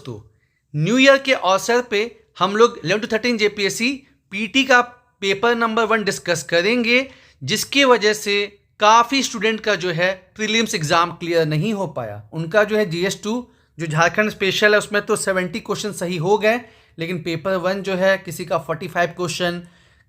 दोस्तों, new year के अवसर पे हम लोग 11 to 13 जेपीएससी पीटी का पेपर नंबर 1 डिस्कस करेंगे, जिसकी वजह से काफ़ी स्टूडेंट का जो है प्रीलिम्स एग्ज़ाम क्लियर नहीं हो पाया। उनका जो है GS2 जो झारखंड स्पेशल है उसमें तो 70 क्वेश्चन सही हो गए, लेकिन पेपर 1 जो है किसी का 45 क्वेश्चन,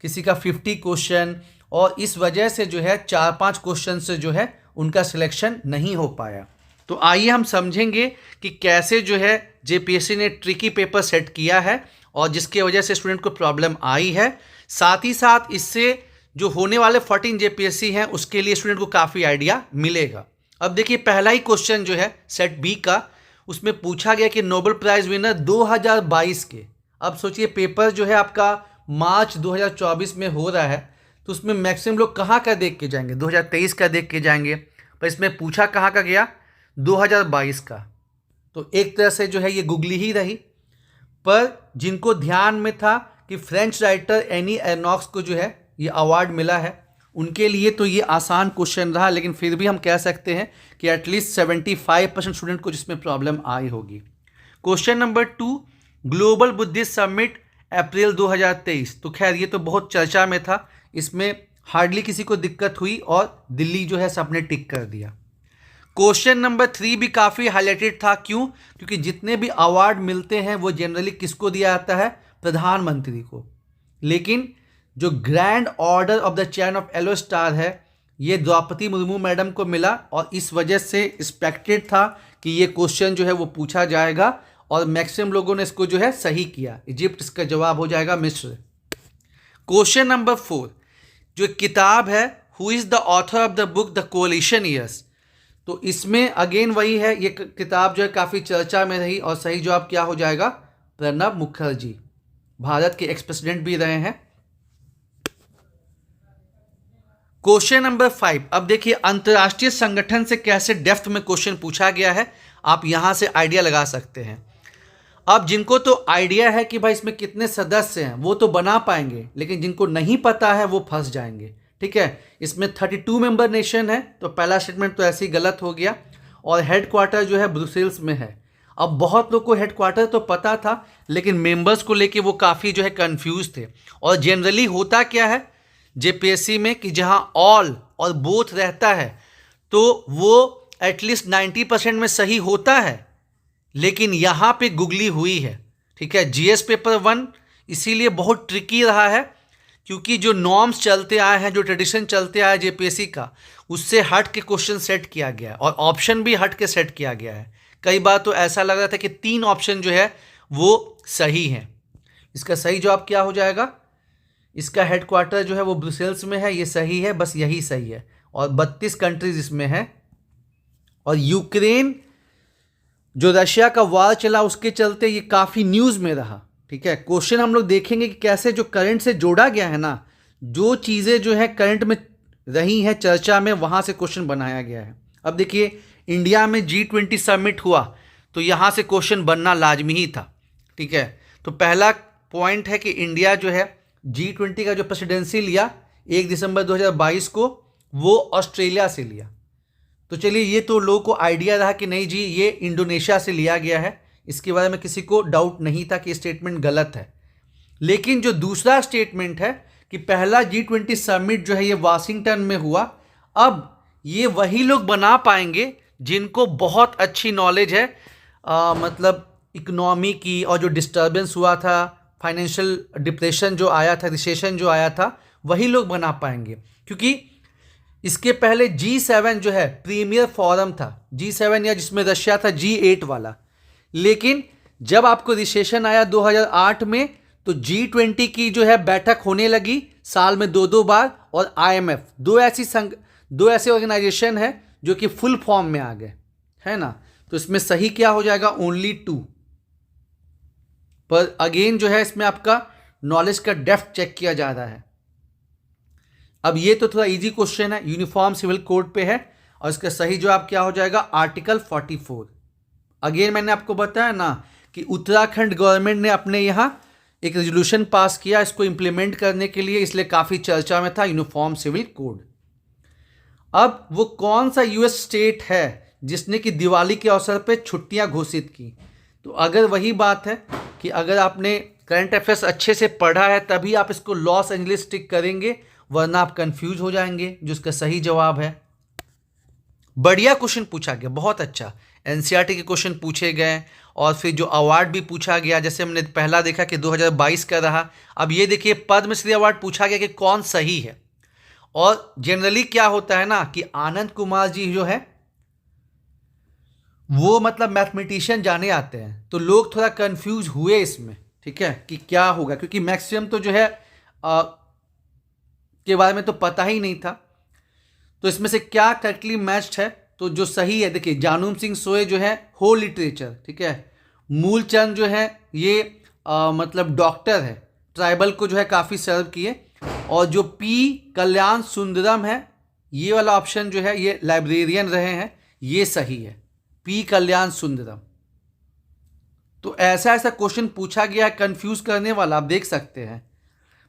किसी का 50 क्वेश्चन, और इस वजह से जो है 4-5 क्वेश्चन से जो है उनका सिलेक्शन नहीं हो पाया। तो आइए हम समझेंगे कि कैसे जो है जेपीएससी ने ट्रिकी पेपर सेट किया है और जिसकी वजह से स्टूडेंट को प्रॉब्लम आई है। साथ ही साथ इससे जो होने वाले 14 जेपीएससी हैं उसके लिए स्टूडेंट को काफ़ी आइडिया मिलेगा। अब देखिए, पहला ही क्वेश्चन जो है सेट बी का, उसमें पूछा गया कि नोबेल प्राइज़ विनर 2022 के। अब सोचिए, पेपर जो है आपका मार्च 2024 में हो रहा है, तो उसमें मैक्सिमम लोग कहाँ का देख के जाएंगे, 2023 का देख के जाएंगे, पर इसमें पूछा कहाँ का गया, 2022 का। तो एक तरह से जो है ये गुगली ही रही। पर जिनको ध्यान में था कि फ्रेंच राइटर एनी एर्नॉक्स को जो है ये अवार्ड मिला है, उनके लिए तो ये आसान क्वेश्चन रहा, लेकिन फिर भी हम कह सकते हैं कि एटलीस्ट 75% स्टूडेंट को जिसमें प्रॉब्लम आई होगी। Question number 2, global Buddhist summit April 2023। तो खैर ये तो बहुत चर्चा में था, इसमें हार्डली किसी को दिक्कत हुई और दिल्ली जो है सबने टिक कर दिया। क्वेश्चन नंबर 3 भी काफ़ी हाईलाइटेड था। क्यों? क्योंकि जितने भी अवार्ड मिलते हैं वो जनरली किसको दिया जाता है, प्रधानमंत्री को। लेकिन जो grand order of the chain of yellow star है, ये द्रौपदी मुर्मू मैडम को मिला, और इस वजह से एक्सपेक्टेड था कि ये क्वेश्चन जो है वो पूछा जाएगा, और मैक्सिमम लोगों ने इसको जो है सही किया। इजिप्ट इसका जवाब हो जाएगा, मिस्र। क्वेश्चन नंबर 4, जो किताब है who is the author of the book the Coalition Years. तो इसमें अगेन वही है, ये किताब जो है काफ़ी चर्चा में रही, और सही जवाब क्या हो जाएगा, प्रणब मुखर्जी, भारत के एक्स प्रेसिडेंट भी रहे हैं। क्वेश्चन नंबर 5, अब देखिए अंतर्राष्ट्रीय संगठन से कैसे डेप्थ में क्वेश्चन पूछा गया है, आप यहां से आइडिया लगा सकते हैं। अब जिनको तो आइडिया है कि भाई इसमें कितने सदस्य हैं वो तो बना पाएंगे, लेकिन जिनको नहीं पता है वो फंस जाएंगे। ठीक है, इसमें 32 मेंबर नेशन है, तो पहला स्टेटमेंट तो ऐसे ही गलत हो गया, और हेडक्वार्टर जो है ब्रुसेल्स में है। अब बहुत लोग को हेडक्वार्टर तो पता था, लेकिन मेंबर्स को लेके वो काफ़ी जो है कंफ्यूज थे। और जनरली होता क्या है जेपीएससी में कि जहां ऑल और बोथ रहता है तो वो एटलीस्ट 90% में सही होता है, लेकिन यहाँ पे गुगली हुई है। ठीक है, जीएस पेपर 1 इसीलिए बहुत ट्रिकी रहा है, क्योंकि जो नॉर्म्स चलते आए हैं, जो ट्रेडिशन चलते आया जेपीएससी का, उससे हट के क्वेश्चन सेट किया गया है, और ऑप्शन भी हट के सेट किया गया है। कई बार तो ऐसा लग रहा था कि 3 ऑप्शन जो है वो सही हैं। इसका सही जवाब क्या हो जाएगा, इसका हेडक्वार्टर जो है वो ब्रुसेल्स में है, ये सही है, बस यही सही है, और 32 कंट्रीज इसमें है। और यूक्रेन जो रशिया का वार चला उसके चलते ये काफ़ी न्यूज़ में रहा। ठीक है, क्वेश्चन हम लोग देखेंगे कि कैसे जो करंट से जोड़ा गया है ना, जो चीज़ें जो है करंट में रही हैं चर्चा में, वहाँ से क्वेश्चन बनाया गया है। अब देखिए, इंडिया में G20 समिट हुआ, तो यहाँ से क्वेश्चन बनना लाजमी ही था। ठीक है, तो पहला पॉइंट है कि इंडिया जो है G20 का जो प्रेसिडेंसी लिया 1 दिसंबर 2022 को, वो ऑस्ट्रेलिया से लिया। तो चलिए, ये तो लोगों को आइडिया रहा कि नहीं जी ये इंडोनेशिया से लिया गया है, इसके बारे में किसी को डाउट नहीं था कि स्टेटमेंट गलत है। लेकिन जो दूसरा स्टेटमेंट है कि पहला G20 समिट जो है ये वाशिंगटन में हुआ, अब ये वही लोग बना पाएंगे जिनको बहुत अच्छी नॉलेज है, मतलब इकोनॉमी की, और जो डिस्टर्बेंस हुआ था, फाइनेंशियल डिप्रेशन जो आया था, रिसेशन जो आया था, वही लोग बना पाएंगे। क्योंकि इसके पहले G7 जो है प्रीमियर फोरम था, G7 या जिसमें रशिया था G8 वाला, लेकिन जब आपको रिसेशन आया 2008 में, तो G20 की जो है बैठक होने लगी साल में 2-2 बार, और IMF, दो ऐसे ऑर्गेनाइजेशन है जो कि फुल फॉर्म में आ गए, है ना। तो इसमें सही क्या हो जाएगा, ओनली 2। पर अगेन जो है इसमें आपका नॉलेज का डेप्थ चेक किया जा रहा है। अब ये तो थोड़ा इजी क्वेश्चन है, यूनिफॉर्म सिविल कोड पे है, और इसका सही जवाब क्या हो जाएगा, आर्टिकल 44। अगेन मैंने आपको बताया ना कि उत्तराखंड गवर्नमेंट ने अपने यहाँ एक रेजोल्यूशन पास किया इसको इम्प्लीमेंट करने के लिए, इसलिए काफ़ी चर्चा में था यूनिफॉर्म सिविल कोड। अब वो कौन सा यूएस स्टेट है जिसने कि दिवाली के अवसर पे छुट्टियां घोषित की। तो अगर वही बात है कि अगर आपने करंट अफेयर्स अच्छे से पढ़ा है तभी आप इसको लॉस एंजलिस टिक करेंगे, वरना आप कंफ्यूज हो जाएंगे, जो इसका सही जवाब है। बढ़िया क्वेश्चन पूछा गया, बहुत अच्छा। एनसीईआरटी के क्वेश्चन पूछे गए और फिर जो अवार्ड भी पूछा गया, जैसे हमने पहला देखा कि 2022 का रहा, अब ये देखिए पद्मश्री अवार्ड पूछा गया कि कौन सही है। और जनरली क्या होता है ना कि आनंद कुमार जी जो है वो मतलब मैथमेटिशियन जाने आते हैं, तो लोग थोड़ा कंफ्यूज हुए इसमें, ठीक है, कि क्या होगा, क्योंकि मैक्सिमम तो जो है के बारे में तो पता ही नहीं था। तो इसमें से क्या करेक्टली मैच्ड है, तो जो सही है देखिए जानुम सिंह सोए जो है हो लिटरेचर, ठीक है। मूलचंद जो है ये मतलब डॉक्टर है, ट्राइबल को जो है काफ़ी सर्व किए। और जो पी कल्याण सुंदरम है, ये वाला ऑप्शन जो है ये लाइब्रेरियन रहे हैं, ये सही है, पी कल्याण सुंदरम। तो ऐसा ऐसा क्वेश्चन पूछा गया है कंफ्यूज करने वाला, आप देख सकते हैं।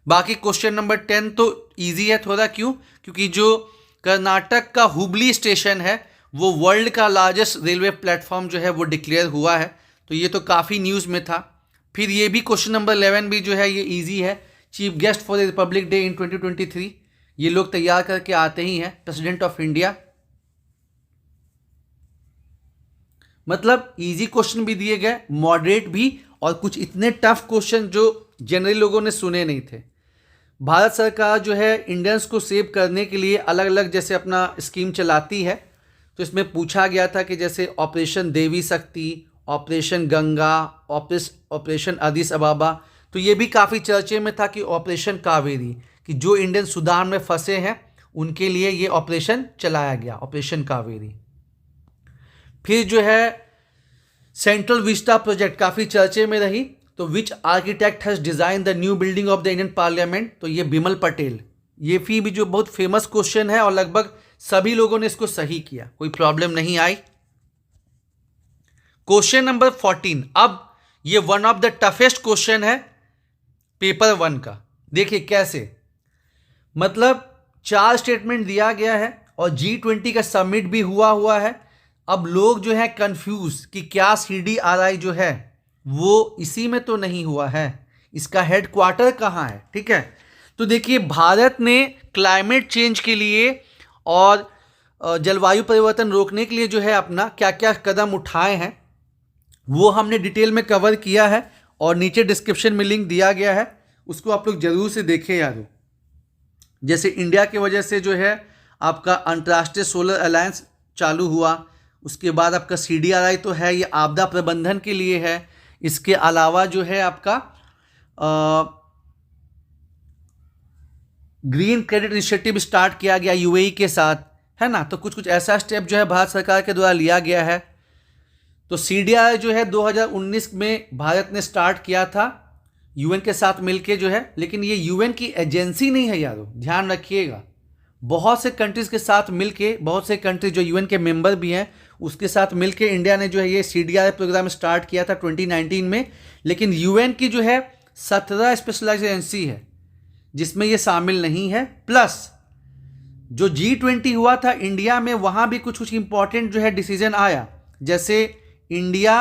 बाकी क्वेश्चन नंबर 10 तो इजी है थोड़ा, क्यों, क्योंकि जो कर्नाटक का हुबली स्टेशन है वो वर्ल्ड का लार्जेस्ट रेलवे प्लेटफॉर्म जो है वो डिक्लेयर हुआ है, तो ये तो काफ़ी न्यूज़ में था। फिर ये भी क्वेश्चन नंबर 11 भी जो है ये इजी है, chief guest for the Republic day in 2023, ये लोग तैयार करके आते ही हैं, प्रेसिडेंट ऑफ इंडिया। मतलब इजी क्वेश्चन भी दिए गए, मॉडरेट भी, और कुछ इतने टफ क्वेश्चन जो जनरली लोगों ने सुने नहीं थे। भारत सरकार जो है इंडियंस को सेव करने के लिए अलग अलग जैसे अपना स्कीम चलाती है, तो इसमें पूछा गया था कि जैसे ऑपरेशन देवी शक्ति, ऑपरेशन गंगा, ऑपरेशन अदिस अबाबा, तो ये भी काफ़ी चर्चे में था कि ऑपरेशन कावेरी, कि जो इंडियन सूडान में फंसे हैं उनके लिए ये ऑपरेशन चलाया गया, ऑपरेशन कावेरी। फिर जो है सेंट्रल विस्टा प्रोजेक्ट काफ़ी चर्चे में रही, तो which architect has design the new building of the Indian parliament, तो ये बिमल पटेल। ये भी जो बहुत फेमस क्वेश्चन है और लगभग सभी लोगों ने इसको सही किया, कोई प्रॉब्लम नहीं आई। क्वेश्चन नंबर 14, अब ये one of the toughest question है पेपर 1 का। देखिए कैसे, मतलब 4 स्टेटमेंट दिया गया है और G20 का समिट भी हुआ है। अब लोग जो है कंफ्यूज कि क्या CDRI जो है वो इसी में तो नहीं हुआ है, इसका हेडक्वार्टर कहाँ है, ठीक है। तो देखिए भारत ने क्लाइमेट चेंज के लिए और जलवायु परिवर्तन रोकने के लिए जो है अपना क्या क्या कदम उठाए हैं वो हमने डिटेल में कवर किया है, और नीचे डिस्क्रिप्शन में लिंक दिया गया है, उसको आप लोग जरूर से देखें यारो। जैसे इंडिया की वजह से जो है आपका अंतर्राष्ट्रीय सोलर अलायंस चालू हुआ, उसके बाद आपका CDRI तो है, ये आपदा प्रबंधन के लिए है। इसके अलावा जो है आपका ग्रीन क्रेडिट इनिशिएटिव स्टार्ट किया गया UAE के साथ, है ना। तो कुछ कुछ ऐसा स्टेप जो है भारत सरकार के द्वारा लिया गया है। तो CDRI जो है 2019 में भारत ने स्टार्ट किया था UN के साथ मिलके जो है, लेकिन ये UN की एजेंसी नहीं है यारो, ध्यान रखिएगा। बहुत से कंट्रीज़ के साथ मिलके, बहुत से कंट्रीज जो UN के मेंबर भी हैं उसके साथ मिलके इंडिया ने जो है ये CDRI प्रोग्राम स्टार्ट किया था 2019 में। लेकिन UN की जो है 17 स्पेशलाइज्ड एजेंसी है जिसमें ये शामिल नहीं है। प्लस जो G20 हुआ था इंडिया में, वहाँ भी कुछ कुछ इंपॉर्टेंट जो है डिसीजन आया, जैसे इंडिया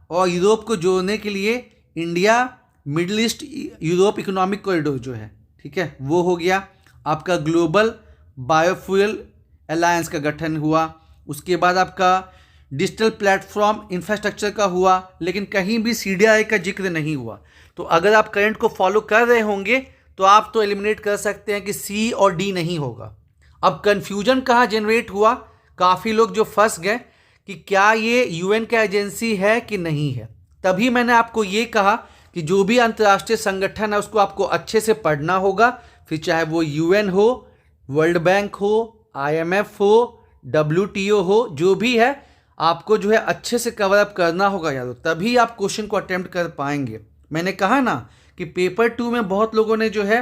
और यूरोप को जोड़ने के लिए India middle east Europe economic corridor जो है, ठीक है, वो हो गया। आपका ग्लोबल बायोफ्यूल अलायंस का गठन हुआ। उसके बाद आपका डिजिटल प्लेटफॉर्म इंफ्रास्ट्रक्चर का हुआ, लेकिन कहीं भी CDRI का जिक्र नहीं हुआ। तो अगर आप करंट को फॉलो कर रहे होंगे तो आप तो एलिमिनेट कर सकते हैं कि C और D नहीं होगा। अब कन्फ्यूजन कहाँ जनरेट हुआ, काफ़ी लोग जो फंस गए कि क्या ये UN का एजेंसी है कि नहीं है। तभी मैंने आपको ये कहा कि जो भी अंतर्राष्ट्रीय संगठन है उसको आपको अच्छे से पढ़ना होगा, फिर चाहे वो UN हो, वर्ल्ड बैंक हो, IMF हो, WTO हो, जो भी है आपको जो है अच्छे से कवर अप करना होगा यार, तभी आप क्वेश्चन को अटेम्प्ट कर पाएंगे। मैंने कहा ना कि पेपर 2 में बहुत लोगों ने जो है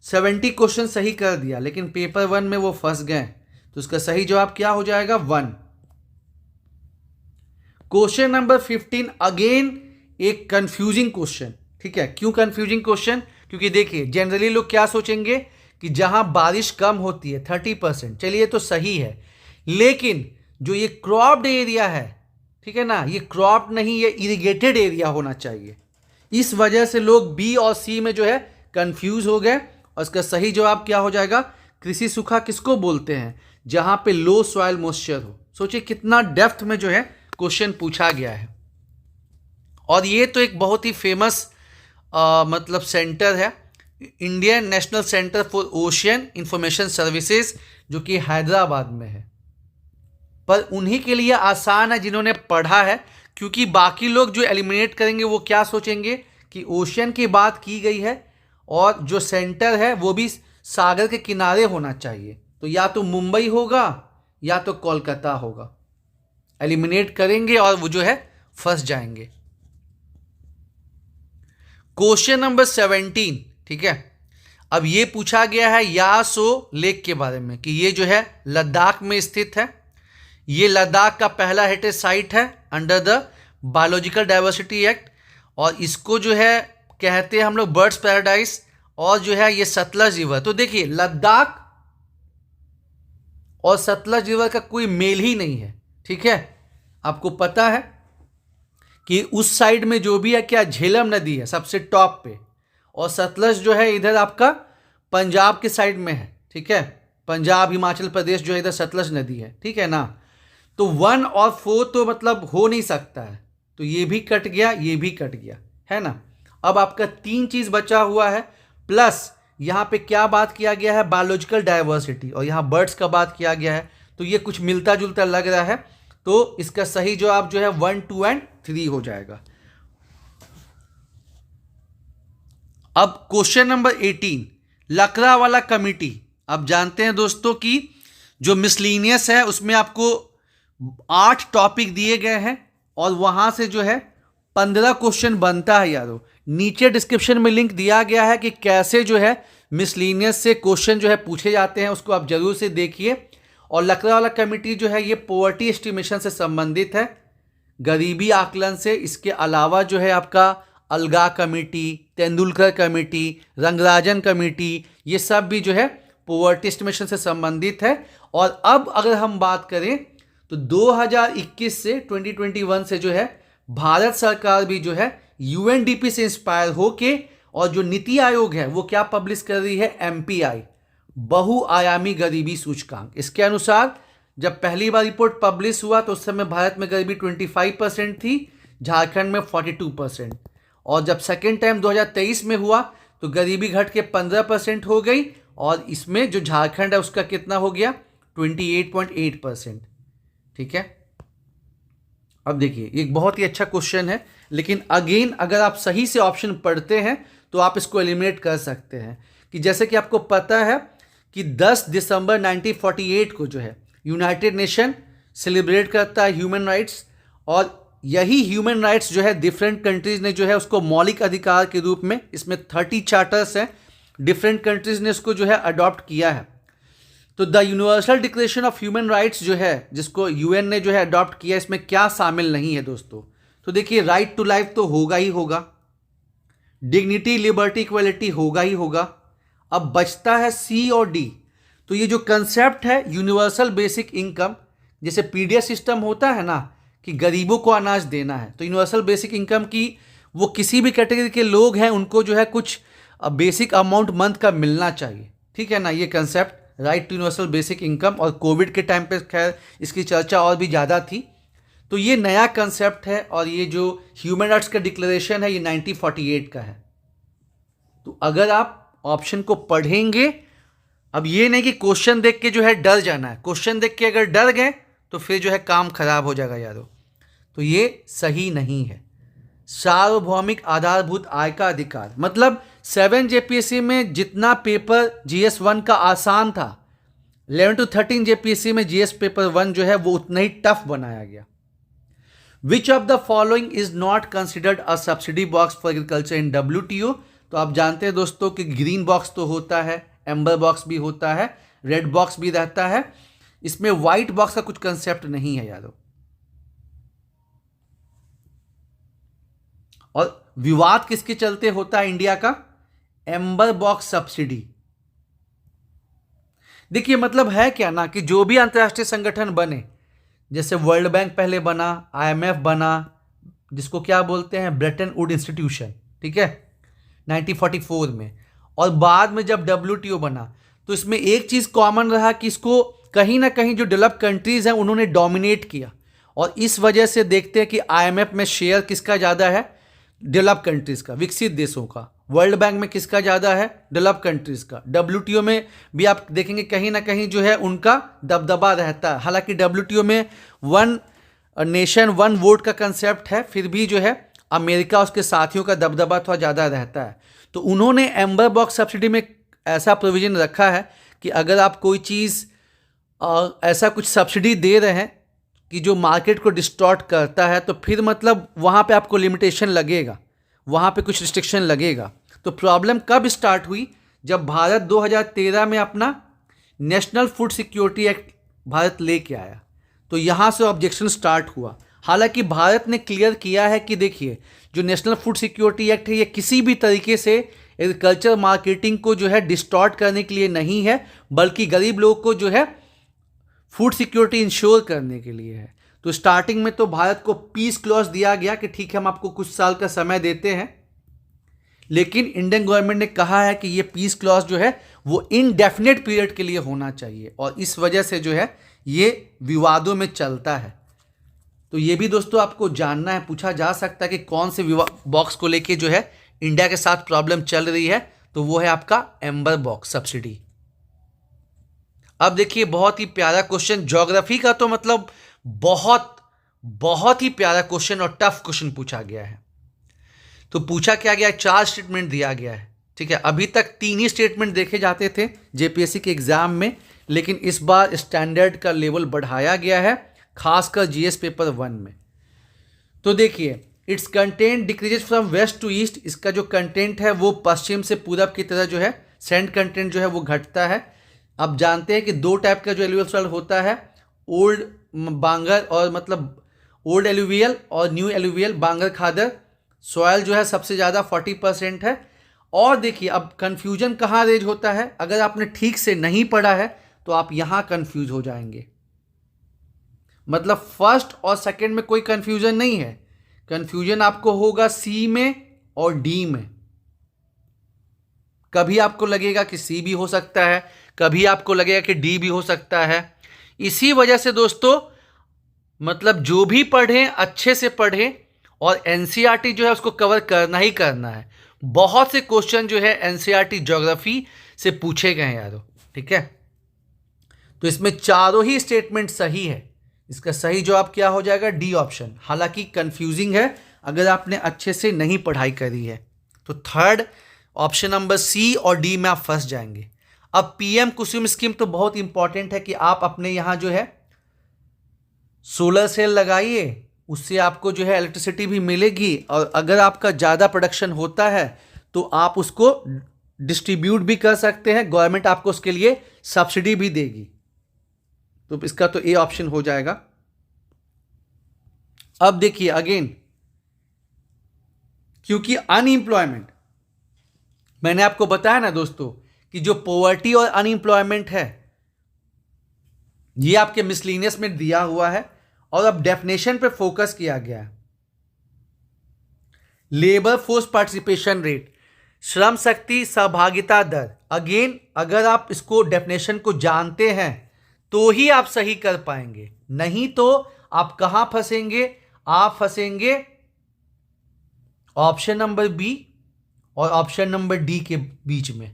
70 क्वेश्चन सही कर दिया, लेकिन पेपर 1 में वो फंस गए। तो उसका सही जवाब क्या हो जाएगा, 1। क्वेश्चन नंबर 15 अगेन एक कंफ्यूजिंग क्वेश्चन, ठीक है। क्यों कंफ्यूजिंग क्वेश्चन, क्योंकि देखिए जनरली लोग क्या सोचेंगे कि जहां बारिश कम होती है 30%, चलिए तो सही है, लेकिन जो ये क्रॉप्ड एरिया है, ठीक है ना, ये क्रॉप नहीं, ये इरिगेटेड एरिया होना चाहिए। इस वजह से लोग बी और सी में जो है कंफ्यूज हो गए, और इसका सही जवाब क्या हो जाएगा, कृषि सूखा किसको बोलते हैं, जहां पे लो सॉइल मॉइस्चर हो। सोचिए कितना डेप्थ में जो है क्वेश्चन पूछा गया है। और ये तो एक बहुत ही फेमस मतलब सेंटर है, Indian national centre for ocean information services, जो कि हैदराबाद में है। पर उन्हीं के लिए आसान है जिन्होंने पढ़ा है, क्योंकि बाकी लोग जो एलिमिनेट करेंगे वो क्या सोचेंगे कि ओशियन की बात की गई है और जो सेंटर है वो भी सागर के किनारे होना चाहिए, तो या तो मुंबई होगा या तो कोलकाता होगा। एलिमिनेट करेंगे और वो जो है फंस जाएंगे। क्वेश्चन नंबर 17, ठीक है। अब ये पूछा गया है यासो लेक के बारे में कि ये जो है लद्दाख में स्थित है। ये लद्दाख का पहला हेरिटेज साइट है under the biological diversity act, और इसको जो है कहते हैं हम लोग बर्ड्स पैराडाइज, और जो है ये सतलज रिवर। तो देखिए लद्दाख और सतलज रिवर का कोई मेल ही नहीं है, ठीक है। आपको पता है कि उस साइड में जो भी है क्या, झेलम नदी है सबसे टॉप पे, और सतलज जो है इधर आपका पंजाब के साइड में है, ठीक है। पंजाब हिमाचल प्रदेश जो है इधर सतलज नदी है, ठीक है ना। तो 1 और 4 तो मतलब हो नहीं सकता है, तो ये भी कट गया, ये भी कट गया, है ना। अब आपका 3 चीज बचा हुआ है, प्लस यहाँ पे क्या बात किया गया है, बायोलॉजिकल डाइवर्सिटी, और यहाँ बर्ड्स का बात किया गया है, तो ये कुछ मिलता जुलता लग रहा है। तो इसका सही जवाब जो है 1, 2 एंड 3 हो जाएगा। अब क्वेश्चन नंबर 18, लकड़ावाला कमेटी। अब जानते हैं दोस्तों कि जो मिसलीनियस है उसमें आपको 8 टॉपिक दिए गए हैं, और वहां से जो है 15 क्वेश्चन बनता है यारो। नीचे डिस्क्रिप्शन में लिंक दिया गया है कि कैसे जो है मिसलीनियस से क्वेश्चन जो है पूछे जाते हैं, उसको आप जरूर से देखिए। और लकड़ावाला कमेटी जो है ये पॉवर्टी एस्टिमेशन से संबंधित है, गरीबी आकलन से। इसके अलावा जो है आपका अलगा committee, Tendulkar committee, Rangarajan committee, ये सब भी जो है पॉवर्टी एस्टिमेशन से संबंधित है। और अब अगर हम बात करें तो 2021 से 2021 से जो है भारत सरकार भी जो है यूएनडीपी से इंस्पायर होके, और जो नीति आयोग है वो क्या पब्लिश कर रही है, एमपीआई, बहुआयामी गरीबी सूचकांक। इसके अनुसार जब पहली बार रिपोर्ट पब्लिश हुआ तो उस समय भारत में गरीबी 25% थी, झारखंड में 42%, और जब सेकेंड टाइम 2023 में हुआ तो गरीबी घट के 15% हो गई, और इसमें जो झारखंड है उसका कितना हो गया, 28.8%, ठीक है। अब देखिए एक बहुत ही अच्छा क्वेश्चन है, लेकिन अगेन अगर आप सही से ऑप्शन पढ़ते हैं तो आप इसको एलिमिनेट कर सकते हैं। कि जैसे कि आपको पता है कि 10 दिसंबर 1948 को जो है यूनाइटेड नेशन सेलिब्रेट करता है ह्यूमन राइट्स, और यही ह्यूमन राइट्स जो है डिफरेंट कंट्रीज ने जो है उसको मौलिक अधिकार के रूप में, इसमें 30 चार्टर्स हैं, डिफरेंट कंट्रीज ने इसको जो है अडॉप्ट किया है। तो the universal declaration of human rights जो है, जिसको यूएन ने जो है अडॉप्ट किया, इसमें क्या शामिल नहीं है दोस्तों। तो देखिए राइट टू लाइफ तो होगा ही होगा, डिग्निटी, लिबर्टी, इक्वलिटी होगा ही होगा। अब बचता है सी और डी। तो ये जो कंसेप्ट है यूनिवर्सल बेसिक इनकम, जैसे पीडीएस सिस्टम होता है ना कि गरीबों को अनाज देना है, तो यूनिवर्सल बेसिक इनकम की वो किसी भी कैटेगरी के लोग हैं उनको जो है कुछ बेसिक अमाउंट मंथ का मिलना चाहिए, ठीक है ना। ये concept right to universal basic income, और कोविड के टाइम पे खैर इसकी चर्चा और भी ज़्यादा थी। तो ये नया कंसेप्ट है, और ये जो ह्यूमन राइट्स का डिक्लेरेशन है ये 1948 का है। तो अगर आप ऑप्शन को पढ़ेंगे, अब ये नहीं कि क्वेश्चन देख के जो है डर जाना है, क्वेश्चन देख के अगर डर गए तो फिर जो है काम खराब हो जाएगा यारो। तो ये सही नहीं है। सार्वभौमिक आधारभूत आय का अधिकार मतलब 7 जेपीएससी में जितना पेपर जीएस 1 का आसान था, 11 to 13 जेपीएससी में जीएस पेपर 1 जो है वो उतना ही टफ बनाया गया। Which of the following is not considered a subsidy box for agriculture in WTO। तो आप जानते हैं दोस्तों कि ग्रीन बॉक्स तो होता है, एम्बर बॉक्स भी होता है, रेड बॉक्स भी रहता है, इसमें व्हाइट बॉक्स का कुछ कंसेप्ट नहीं है यारो। और विवाद किसके चलते होता है इंडिया का, एम्बर बॉक्स सब्सिडी। देखिए मतलब है क्या ना कि जो भी अंतर्राष्ट्रीय संगठन बने, जैसे वर्ल्ड बैंक पहले बना, IMF बना, जिसको क्या बोलते हैं, ब्रेटन वुड इंस्टीट्यूशन, ठीक है, 1944 में। और बाद में जब WTO बना तो इसमें एक चीज़ कॉमन रहा कि इसको कहीं ना कहीं जो डेवलप कंट्रीज़ हैं उन्होंने डोमिनेट किया, और इस वजह से देखते हैं कि IMF में शेयर किसका ज़्यादा है, डेवलप कंट्रीज़ का, विकसित देशों का। वर्ल्ड बैंक में किसका ज़्यादा है, डेवलप कंट्रीज़ का। WTO में भी आप देखेंगे कहीं ना कहीं जो है उनका दबदबा रहता है। हालांकि WTO में वन नेशन वन वोट का कंसेप्ट है, फिर भी जो है अमेरिका उसके साथियों का दबदबा थोड़ा ज़्यादा रहता है। तो उन्होंने एम्बर बॉक्स सब्सिडी में ऐसा प्रोविज़न रखा है कि अगर आप कोई चीज़ ऐसा कुछ सब्सिडी दे रहे हैं कि जो मार्केट को डिस्टॉर्ट करता है, तो फिर मतलब वहाँ पे आपको लिमिटेशन लगेगा, वहाँ पे कुछ रिस्ट्रिक्शन लगेगा। तो प्रॉब्लम कब स्टार्ट हुई, जब भारत 2013 में अपना national food security act Bharat लेके आया, तो यहाँ से ऑब्जेक्शन स्टार्ट हुआ। हालांकि भारत ने क्लियर किया है कि देखिए जो नेशनल फूड सिक्योरिटी एक्ट है ये किसी भी तरीके से एग्रीकल्चर मार्केटिंग को जो है डिस्टॉर्ट करने के लिए नहीं है, बल्कि गरीब लोगों को जो है फूड सिक्योरिटी इंश्योर करने के लिए है। तो स्टार्टिंग में तो भारत को पीस क्लॉज दिया गया कि ठीक है हम आपको कुछ साल का समय देते हैं, लेकिन इंडियन गवर्नमेंट ने कहा है कि ये पीस क्लॉज जो है वो इनडेफिनेट पीरियड के लिए होना चाहिए, और इस वजह से जो है ये विवादों में चलता है। तो ये भी दोस्तों आपको जानना है, पूछा जा सकता है कि कौन से बॉक्स को लेके जो है इंडिया के साथ प्रॉब्लम चल रही है, तो वो है आपका एम्बर बॉक्स सब्सिडी। अब देखिए बहुत ही प्यारा क्वेश्चन, ज्योग्राफी का तो मतलब बहुत बहुत ही प्यारा क्वेश्चन और टफ क्वेश्चन पूछा गया है। तो पूछा क्या गया है, 4 स्टेटमेंट दिया गया है, ठीक है। अभी तक 3 ही स्टेटमेंट देखे जाते थे JPSC के एग्जाम में, लेकिन इस बार स्टैंडर्ड का लेवल बढ़ाया गया है, खासकर GS पेपर 1 में। तो देखिए its content decreases from west to east, इसका जो कंटेंट है वो पश्चिम से पूरब की तरह जो है सैंड कंटेंट जो है वो घटता है। अब जानते हैं कि 2 टाइप का जो एलुवियल सॉइल होता है, ओल्ड बांगर और मतलब ओल्ड एलुवियल और न्यू एलुवियल बांगर खादर सॉइल जो है सबसे ज़्यादा 40% है। और देखिए अब कन्फ्यूजन कहाँ रेज होता है, अगर आपने ठीक से नहीं पढ़ा है तो आप यहाँ कन्फ्यूज हो जाएंगे। मतलब फर्स्ट और सेकंड में कोई कन्फ्यूजन नहीं है, कन्फ्यूजन आपको होगा C में और D में। कभी आपको लगेगा कि C भी हो सकता है, कभी आपको लगेगा कि D भी हो सकता है। इसी वजह से दोस्तों मतलब जो भी पढ़ें अच्छे से पढ़ें, और NCERT जो है उसको कवर करना ही करना है। बहुत से क्वेश्चन जो है NCERT ज्योग्राफी से पूछे गए हैं यारों, ठीक है। तो इसमें चारों ही स्टेटमेंट सही है, इसका सही जवाब क्या हो जाएगा, D ऑप्शन। हालांकि कंफ्यूजिंग है अगर आपने अच्छे से नहीं पढ़ाई करी है, तो थर्ड ऑप्शन नंबर C और D में आप फंस जाएंगे। अब PM कुसुम स्कीम तो बहुत इंपॉर्टेंट है कि आप अपने यहाँ जो है सोलर सेल लगाइए, उससे आपको जो है इलेक्ट्रिसिटी भी मिलेगी, और अगर आपका ज़्यादा प्रोडक्शन होता है तो आप उसको डिस्ट्रीब्यूट भी कर सकते हैं, गवर्नमेंट आपको उसके लिए सब्सिडी भी देगी। तो इसका तो A ऑप्शन हो जाएगा। अब देखिए अगेन, क्योंकि अनएम्प्लॉयमेंट, मैंने आपको बताया ना दोस्तों कि जो पॉवर्टी और अनएम्प्लॉयमेंट है ये आपके मिसलिनियस में दिया हुआ है, और अब डेफिनेशन पे फोकस किया गया है। Labour force participation rate, Shram Shakti सहभागिता दर। अगेन अगर आप इसको डेफिनेशन को जानते हैं तो ही आप सही कर पाएंगे, नहीं तो आप कहां फंसेंगे, आप फंसेंगे ऑप्शन नंबर B और ऑप्शन नंबर D के बीच में,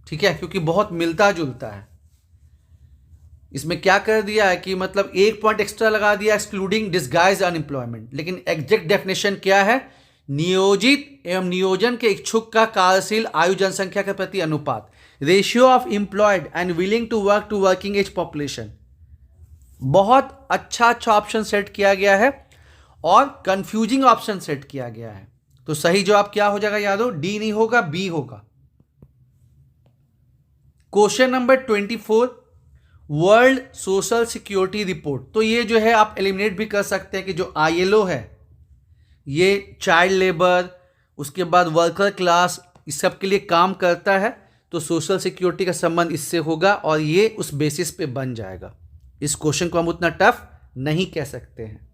ठीक है, क्योंकि बहुत मिलता जुलता है। इसमें क्या कर दिया है कि मतलब 1 पॉइंट एक्स्ट्रा लगा दिया एक्सक्लूडिंग डिस्गाइज अनएम्प्लॉयमेंट, लेकिन एग्जैक्ट डेफिनेशन क्या है, नियोजित एवं नियोजन के इच्छुक का कार्यशील आयु जनसंख्या के प्रति अनुपात, ratio of employed and willing to work to working age population. बहुत अच्छा ऑप्शन सेट किया गया है और कंफ्यूजिंग ऑप्शन सेट किया गया है। तो सही जवाब क्या हो जाएगा यादव, D नहीं होगा, B होगा। Question number 24, world social security report. तो ये जो है आप एलिमिनेट भी कर सकते हैं कि जो ILO है ये चाइल्ड लेबर, उसके बाद वर्कर क्लास, इस सब के लिए काम करता है, तो सोशल सिक्योरिटी का संबंध इससे होगा और ये उस बेसिस पे बन जाएगा। इस क्वेश्चन को हम उतना टफ नहीं कह सकते हैं।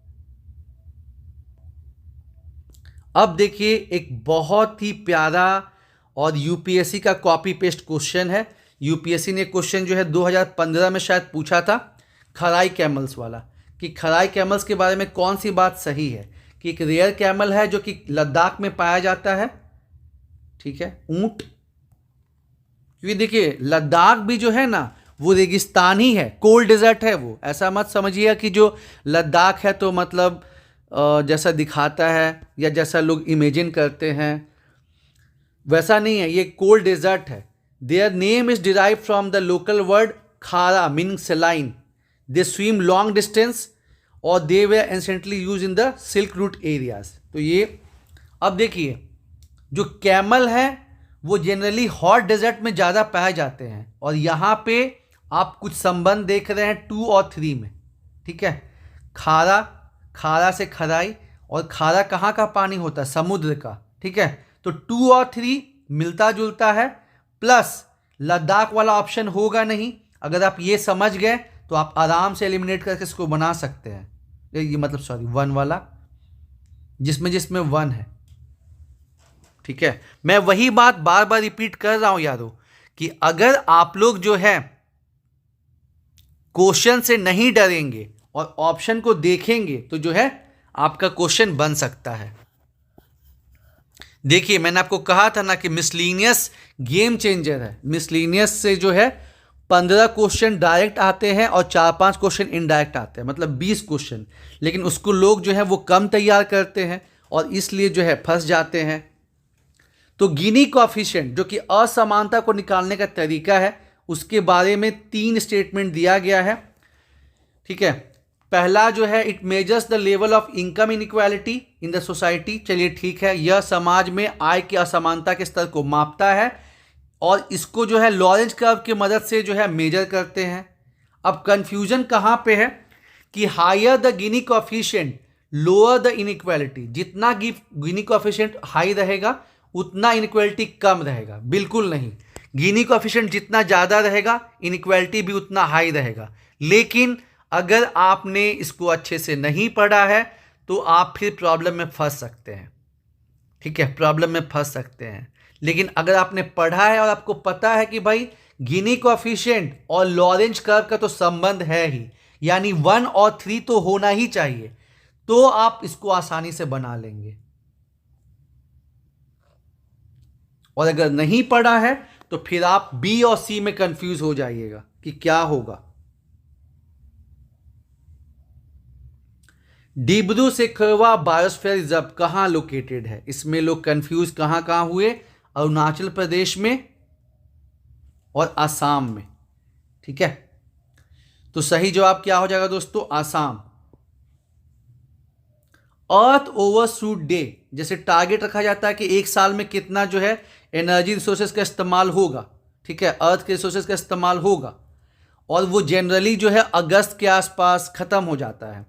अब देखिए एक बहुत ही प्यारा और यूपीएससी का कॉपी पेस्ट क्वेश्चन है। यूपीएससी ने क्वेश्चन जो है 2015 में शायद पूछा था, खराई कैमल्स वाला, कि खराई कैमल्स के बारे में कौन सी बात सही है, कि एक रेयर कैमल है जो कि लद्दाख में पाया जाता है, ठीक है, ऊंट। क्योंकि देखिए लद्दाख भी जो है ना वो रेगिस्तान ही है, कोल्ड डेजर्ट है वो। ऐसा मत समझिए कि जो लद्दाख है तो मतलब जैसा दिखाता है या जैसा लोग इमेजिन करते हैं, वैसा नहीं है, ये कोल्ड डेजर्ट है। Their name is derive from the local word khara meaning saline. They swim long distance और they were anciently use in the silk route areas. तो ये अब देखिए जो कैमल है वो जनरली हॉट डेजर्ट में ज़्यादा पाए जाते हैं, और यहाँ पे आप कुछ संबंध देख रहे हैं 2 और 3 में, ठीक है। खारा, खारा से खराई, और खारा कहाँ का पानी होता है, समुद्र का, ठीक है। तो 2 और 3 मिलता जुलता है, प्लस लद्दाख वाला ऑप्शन होगा नहीं। अगर आप ये समझ गए तो आप आराम से एलिमिनेट करके इसको बना सकते हैं। ये मतलब सॉरी 1 वाला, जिसमें जिसमें 1 है, ठीक है। मैं वही बात बार बार रिपीट कर रहा हूं यारों, कि अगर आप लोग जो है क्वेश्चन से नहीं डरेंगे और ऑप्शन को देखेंगे तो जो है आपका क्वेश्चन बन सकता है। देखिए मैंने आपको कहा था ना कि मिसलीनियस गेम चेंजर है। मिसलीनियस से जो है 15 क्वेश्चन डायरेक्ट आते हैं और 4-5 क्वेश्चन इनडायरेक्ट आते हैं, मतलब 20 क्वेश्चन, लेकिन उसको लोग जो है वो कम तैयार करते हैं और इसलिए जो है फंस जाते हैं। तो गिनी कोएफिशिएंट जो कि असमानता को निकालने का तरीका है, उसके बारे में 3 स्टेटमेंट दिया गया है, ठीक है। पहला जो है it measures the level of income inequality in the society. चलिए ठीक है, यह समाज में आय की असमानता के स्तर को मापता है और इसको जो है लॉरेंज कर्व की मदद से जो है मेजर करते हैं। अब कंफ्यूजन कहाँ पे है कि higher the Gini coefficient lower the inequality. जितना गिनी कोएफिशिएंट हाई रहेगा उतना इनइक्वालिटी कम रहेगा, बिल्कुल नहीं। गिनी कोएफिशिएंट जितना ज़्यादा रहेगा इनइक्वालिटी भी उतना हाई रहेगा। लेकिन अगर आपने इसको अच्छे से नहीं पढ़ा है तो आप फिर प्रॉब्लम में फंस सकते हैं, ठीक है, प्रॉब्लम में फंस सकते हैं। लेकिन अगर आपने पढ़ा है और आपको पता है कि भाई गिनी कोएफिशिएंट और लॉरेंज कर्व का तो संबंध है ही, यानी 1 और 3 तो होना ही चाहिए, तो आप इसको आसानी से बना लेंगे। और अगर नहीं पढ़ा है तो फिर आप बी और सी में कंफ्यूज हो जाइएगा कि क्या होगा। डिब्रू सैखोवा बायोस्फीयर रिजर्व कहाँ लोकेटेड है? इसमें लोग कंफ्यूज कहाँ कहाँ हुए? अरुणाचल प्रदेश में और आसाम में, ठीक है। तो सही जवाब क्या हो जाएगा दोस्तों? आसाम। अर्थ ओवरशूट डे, जैसे टारगेट रखा जाता है कि एक साल में कितना जो है एनर्जी रिसोर्सेज का इस्तेमाल होगा, ठीक है, अर्थ के रिसोर्सेज का इस्तेमाल होगा, और वो जनरली जो है अगस्त के आसपास ख़त्म हो जाता है,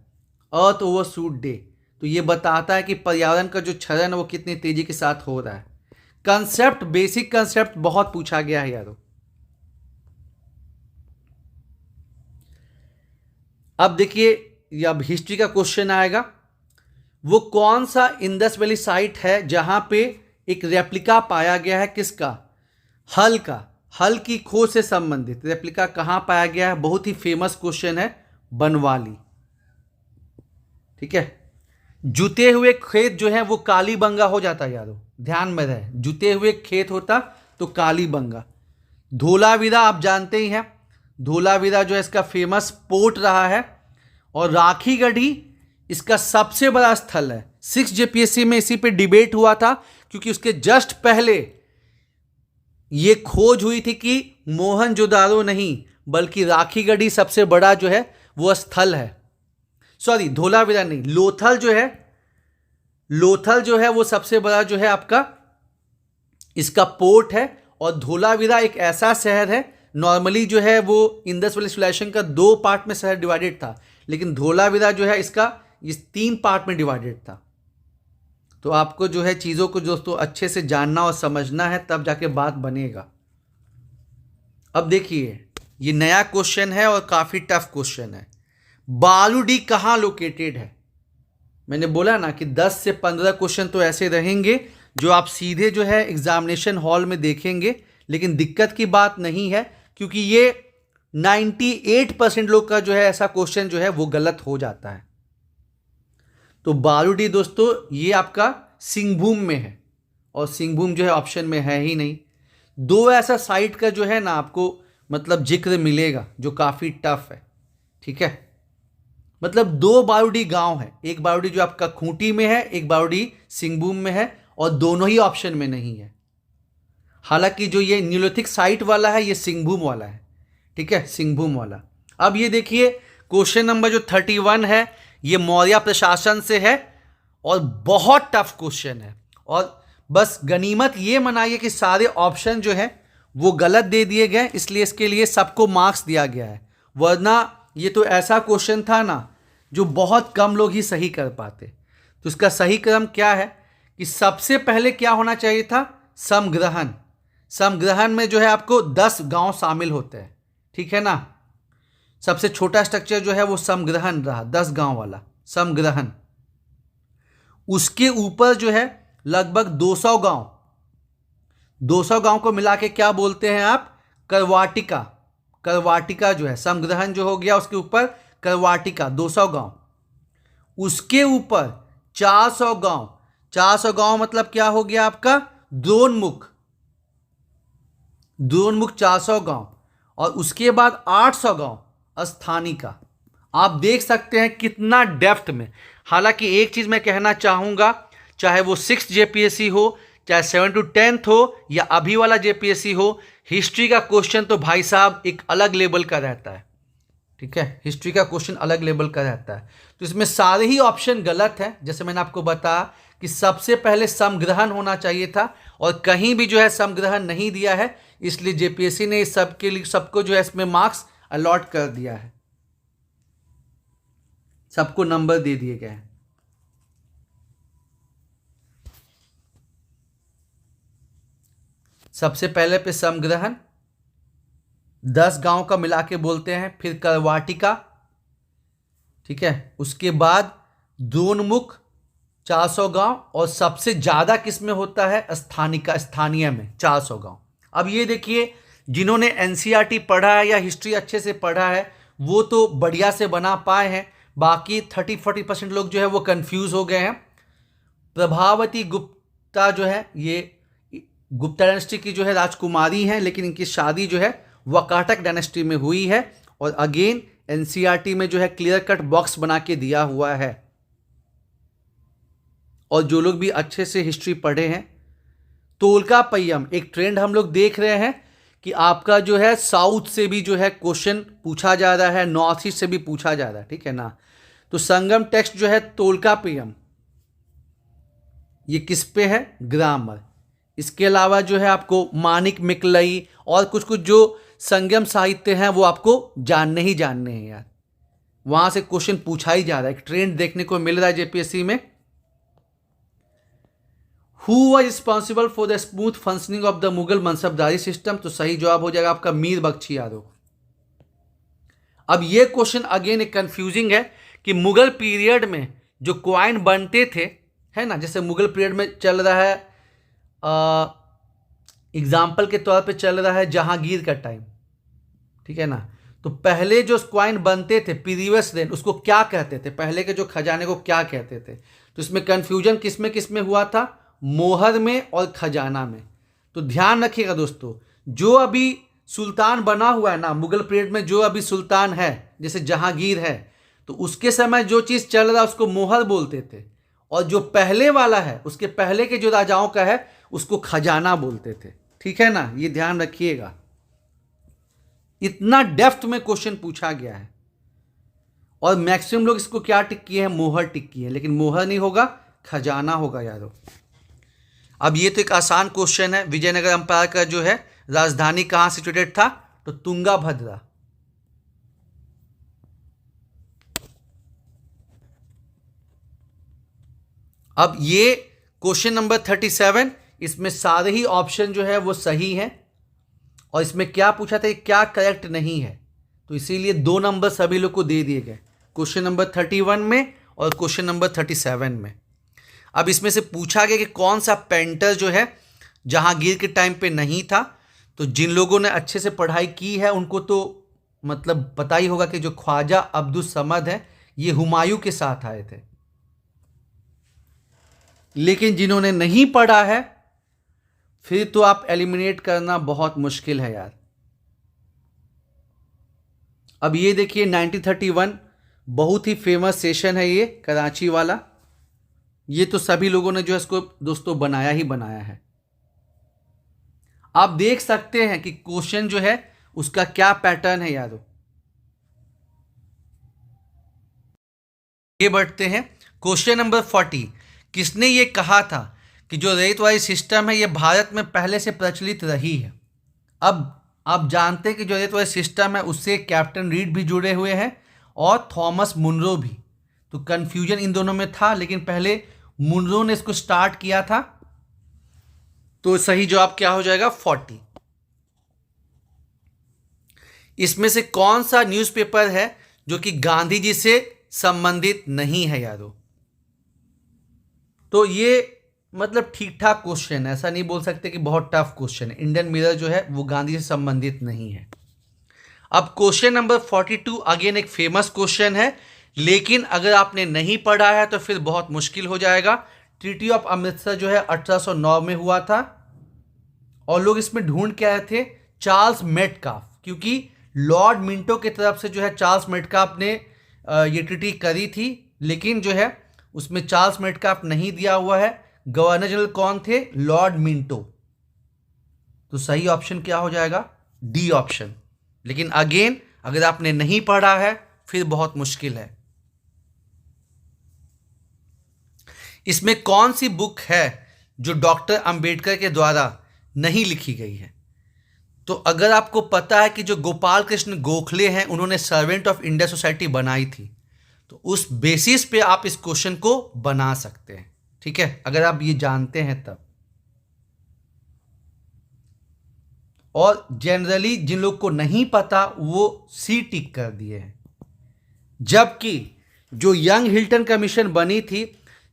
अर्थ ओवरशूट डे। तो ये बताता है कि पर्यावरण का जो क्षरण है वो कितनी तेज़ी के साथ हो रहा है। कंसेप्ट, बेसिक कंसेप्ट बहुत पूछा गया है यारों। अब देखिए, अब हिस्ट्री का क्वेश्चन आएगा। वो कौन सा इंडस वैली साइट है जहां पे एक रेप्लिका पाया गया है? किसका? हल का। हल की खोज से संबंधित रेप्लिका कहां पाया गया है? बहुत ही फेमस क्वेश्चन है, बनवाली, ठीक है। जुते हुए खेत जो है वो कालीबंगा हो जाता है यारों, ध्यान में रहे, जुते हुए खेत होता तो कालीबंगा। धोलावीरा आप जानते ही हैं, धोलावीरा जो है इसका फेमस पोर्ट रहा है, और राखीगढ़ी इसका सबसे बड़ा स्थल है। 6 जेपीएससी में इसी पे डिबेट हुआ था, क्योंकि उसके जस्ट पहले ये खोज हुई थी कि मोहनजोदारो नहीं बल्कि राखीगढ़ी सबसे बड़ा जो है वो स्थल है। सॉरी, धोलावीरा नहीं, लोथल जो है, लोथल जो है वो सबसे बड़ा जो है आपका इसका पोर्ट है। और धोलावीरा एक ऐसा शहर है, नॉर्मली जो है वो इंडस वैली सिविलाइजेशन का 2 पार्ट में शहर डिवाइडेड था, लेकिन धोलावीरा जो है इसका इस 3 पार्ट में डिवाइडेड था। तो आपको जो है चीज़ों को दोस्तों अच्छे से जानना और समझना है, तब जाके बात बनेगा। अब देखिए, ये नया क्वेश्चन है और काफ़ी टफ क्वेश्चन है। बालूडी कहाँ लोकेटेड है? मैंने बोला ना कि 10 से 15 क्वेश्चन तो ऐसे रहेंगे जो आप सीधे जो है एग्जामिनेशन हॉल में देखेंगे, लेकिन दिक्कत की बात नहीं है क्योंकि ये 98% लोग का जो है ऐसा क्वेश्चन जो है वो गलत हो जाता है। तो बालूडी दोस्तों ये आपका सिंहभूम में है और सिंहभूम जो है ऑप्शन में है ही नहीं। दो ऐसा साइट का जो है ना आपको मतलब जिक्र मिलेगा जो काफ़ी टफ है, ठीक है। मतलब दो बारूडी गांव है, एक बारूडी जो आपका खूंटी में है, एक बारूडी सिंहभूम में है, और दोनों ही ऑप्शन में नहीं है। हालांकि जो ये न्यूलिथिक साइट वाला है ये सिंहभूम वाला है, ठीक है, सिंहभूम वाला। अब ये देखिए क्वेश्चन नंबर जो 31 है ये मौर्य प्रशासन से है और बहुत टफ क्वेश्चन है, और बस गनीमत ये मनाइए कि सारे ऑप्शन जो है वो गलत दे दिए गए, इसलिए इसके लिए सबको मार्क्स दिया गया है। वरना ये तो ऐसा क्वेश्चन था ना जो बहुत कम लोग ही सही कर पाते। तो इसका सही क्रम क्या है कि सबसे पहले क्या होना चाहिए था? समग्रहण। समग्रहण में जो है आपको 10 गांव शामिल होते हैं, ठीक है ना। सबसे छोटा स्ट्रक्चर जो है वो समग्रहण रहा, 10 गांव वाला समग्रहण। उसके ऊपर जो है लगभग 200 गांव, 200 गांव को मिला के क्या बोलते हैं आप? करवाटिका। करवाटिका जो है समग्रहण जो हो गया, उसके ऊपर करवाटिका 200 गांव। उसके ऊपर 400 गांव, 400 गांव मतलब क्या हो गया आपका? द्रोणमुख। द्रोणमुख 400 गांव, और उसके बाद 800 गांव स्थानिका। आप देख सकते हैं कितना डेप्थ में। हालांकि एक चीज मैं कहना चाहूंगा, चाहे वो 6th जेपीएससी हो, चाहे 7 to 10th हो, या अभी वाला जेपीएससी हो, हिस्ट्री का क्वेश्चन तो भाई साहब एक अलग लेवल का रहता है, ठीक है। हिस्ट्री का क्वेश्चन अलग लेवल का रहता है। तो इसमें सारे ही ऑप्शन गलत हैं। जैसे मैंने आपको बताया कि सबसे पहले समग्रहण होना चाहिए था, और कहीं भी जो है समग्रहण नहीं दिया है, इसलिए जेपीएससी ने सबके लिए सबको जो है इसमें मार्क्स अलॉट कर दिया है, सबको नंबर दे दिए गए हैं। सबसे पहले पे समग्रहण 10 गांव का मिला के बोलते हैं, फिर करवाटिका, ठीक है, उसके बाद द्रोणमुख 400 गांव, और सबसे ज्यादा किस में होता है? स्थानिका, स्थानीय में 400 गांव। अब ये देखिए जिन्होंने एनसीईआरटी पढ़ा है या हिस्ट्री अच्छे से पढ़ा है वो तो बढ़िया से बना पाए हैं, बाकी 30-40% लोग जो है वो कंफ्यूज हो गए हैं। प्रभावती गुप्ता जो है ये गुप्ता डायनेस्टी की जो है राजकुमारी हैं, लेकिन इनकी शादी जो है वाकाटक डायनेस्टी में हुई है, और अगेन एनसीईआरटी में जो है क्लियर कट बॉक्स बना के दिया हुआ है। और जो लोग भी अच्छे से हिस्ट्री पढ़े हैं, तोलकापय्यम एक ट्रेंड हम लोग देख रहे हैं कि आपका जो है साउथ से भी जो है क्वेश्चन पूछा जा रहा है, नॉर्थ ईस्ट से भी पूछा जा रहा है, ठीक है ना। तो संगम टेक्स्ट जो है तोलकापय्यम, ये किस पे है? ग्रामर। इसके अलावा जो है आपको मानिक मिकलई और कुछ कुछ जो संगम साहित्य हैं वो आपको जानने ही जानने हैं यार, वहां से क्वेश्चन पूछा ही जा रहा है। एक ट्रेंड देखने को मिल रहा है जेपीएससी में। Who was responsible for the smooth functioning of the Mughal मनसबदारी system? तो सही जवाब हो जाएगा आपका मीर बख्शी यादव। अब ये क्वेश्चन अगेन एक कंफ्यूजिंग है कि मुगल पीरियड में जो क्वाइन बनते थे, है ना, जैसे मुगल पीरियड में चल रहा है, एग्जाम्पल के तौर पे चल रहा है जहांगीर का टाइम, ठीक है ना। तो पहले जो क्वाइन बनते थे प्रीवियस देन, उसको क्या कहते थे? पहले के जो खजाने को क्या कहते थे? तो इसमें कंफ्यूजन किस में हुआ था? मोहर में और खजाना में। तो ध्यान रखिएगा दोस्तों, जो अभी सुल्तान बना हुआ है ना मुगल पीरियड में, जो अभी सुल्तान है जैसे जहांगीर है, तो उसके समय जो चीज़ चल रहा है उसको मोहर बोलते थे, और जो पहले वाला है उसके पहले के जो राजाओं का है उसको खजाना बोलते थे, ठीक है ना। ये ध्यान रखिएगा, इतना डेप्थ में क्वेश्चन पूछा गया है, और मैक्सिमम लोग इसको क्या टिक किए हैं? मोहर टिक किए हैं, लेकिन मोहर नहीं होगा, खजाना होगा यारो। अब ये तो एक आसान क्वेश्चन है, विजयनगर अंपायर का जो है राजधानी कहां सिचुएटेड था? तो तुंगाभद्रा। अब ये क्वेश्चन नंबर 37, इसमें सारे ही ऑप्शन जो है वो सही हैं, और इसमें क्या पूछा था? क्या करेक्ट नहीं है, तो इसीलिए 2 नंबर सभी लोग को दे दिए गए। क्वेश्चन नंबर 31 में और क्वेश्चन नंबर 37 में। अब इसमें से पूछा गया कि कौन सा पेंटर जो है जहांगीर के टाइम पे नहीं था। तो जिन लोगों ने अच्छे से पढ़ाई की है उनको तो मतलब पता ही होगा कि जो ख्वाजा अब्दुल समद है ये हुमायूं के साथ आए थे। लेकिन जिन्होंने नहीं पढ़ा है फिर तो आप एलिमिनेट करना बहुत मुश्किल है यार। अब ये देखिए 1931 बहुत ही फेमस सेशन है ये कराची वाला। ये तो सभी लोगों ने जो है इसको दोस्तों बनाया ही बनाया है। आप देख सकते हैं कि क्वेश्चन जो है उसका क्या पैटर्न है यारो। ये बढ़ते हैं क्वेश्चन नंबर 40। किसने ये कहा था कि जो रेत वाली सिस्टम है ये भारत में पहले से प्रचलित रही है। अब आप जानते हैं कि जो रेत वाली सिस्टम है उससे कैप्टन रीड भी जुड़े हुए हैं और थॉमस मुनरो भी। तो कंफ्यूजन इन दोनों में था, लेकिन पहले मुनरो ने इसको स्टार्ट किया था। तो सही जवाब क्या हो जाएगा 40। इसमें से कौन सा न्यूज़पेपर है जो कि गांधी जी से संबंधित नहीं है यारो। तो ये मतलब ठीक ठाक क्वेश्चन है, ऐसा नहीं बोल सकते कि बहुत टफ क्वेश्चन है। इंडियन मिरर जो है वो गांधी से संबंधित नहीं है। अब क्वेश्चन नंबर 42 अगेन एक फेमस क्वेश्चन है, लेकिन अगर आपने नहीं पढ़ा है तो फिर बहुत मुश्किल हो जाएगा। ट्रीटी ऑफ अमृतसर जो है 1809 में हुआ था और लोग इसमें ढूंढ के आए थे चार्ल्स मेटकाफ, क्योंकि लॉर्ड मिंटो की तरफ से जो है चार्ल्स मेटकाफ ने ये ट्रीटी करी थी, लेकिन जो है उसमें चार्ल्स मेटकाफ नहीं दिया हुआ है। गवर्नर जनरल कौन थे? Lord Minto. तो सही ऑप्शन क्या हो जाएगा? D option. लेकिन अगेन अगर आपने नहीं पढ़ा है फिर बहुत मुश्किल है। इसमें कौन सी बुक है जो डॉक्टर अंबेडकर के द्वारा नहीं लिखी गई है? तो अगर आपको पता है कि जो गोपाल कृष्ण गोखले हैं उन्होंने सर्वेंट ऑफ इंडिया सोसाइटी बनाई थी, तो उस बेसिस पे आप इस क्वेश्चन को बना सकते हैं। ठीक है, अगर आप ये जानते हैं तब। और जनरली जिन लोग को नहीं पता वो सी टिक कर दिए हैं। जबकि जो यंग हिल्टन कमीशन बनी थी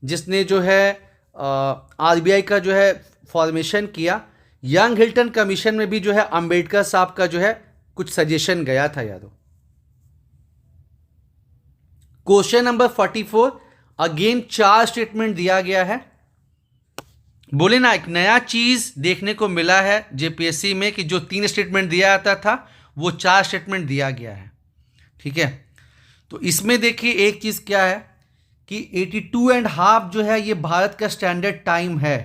जिसने जो है आरबीआई का जो है फॉर्मेशन किया, यंग हिल्टन कमीशन में भी जो है अंबेडकर साहब का जो है कुछ सजेशन गया था यारो। क्वेश्चन नंबर 44 अगेन 4 स्टेटमेंट दिया गया है। बोले ना एक नया चीज देखने को मिला है जेपीएससी में कि जो 3 स्टेटमेंट दिया जाता था वो 4 स्टेटमेंट दिया गया है। ठीक है, तो इसमें देखिए एक चीज क्या है कि 82.5 जो है ये भारत का स्टैंडर्ड टाइम है।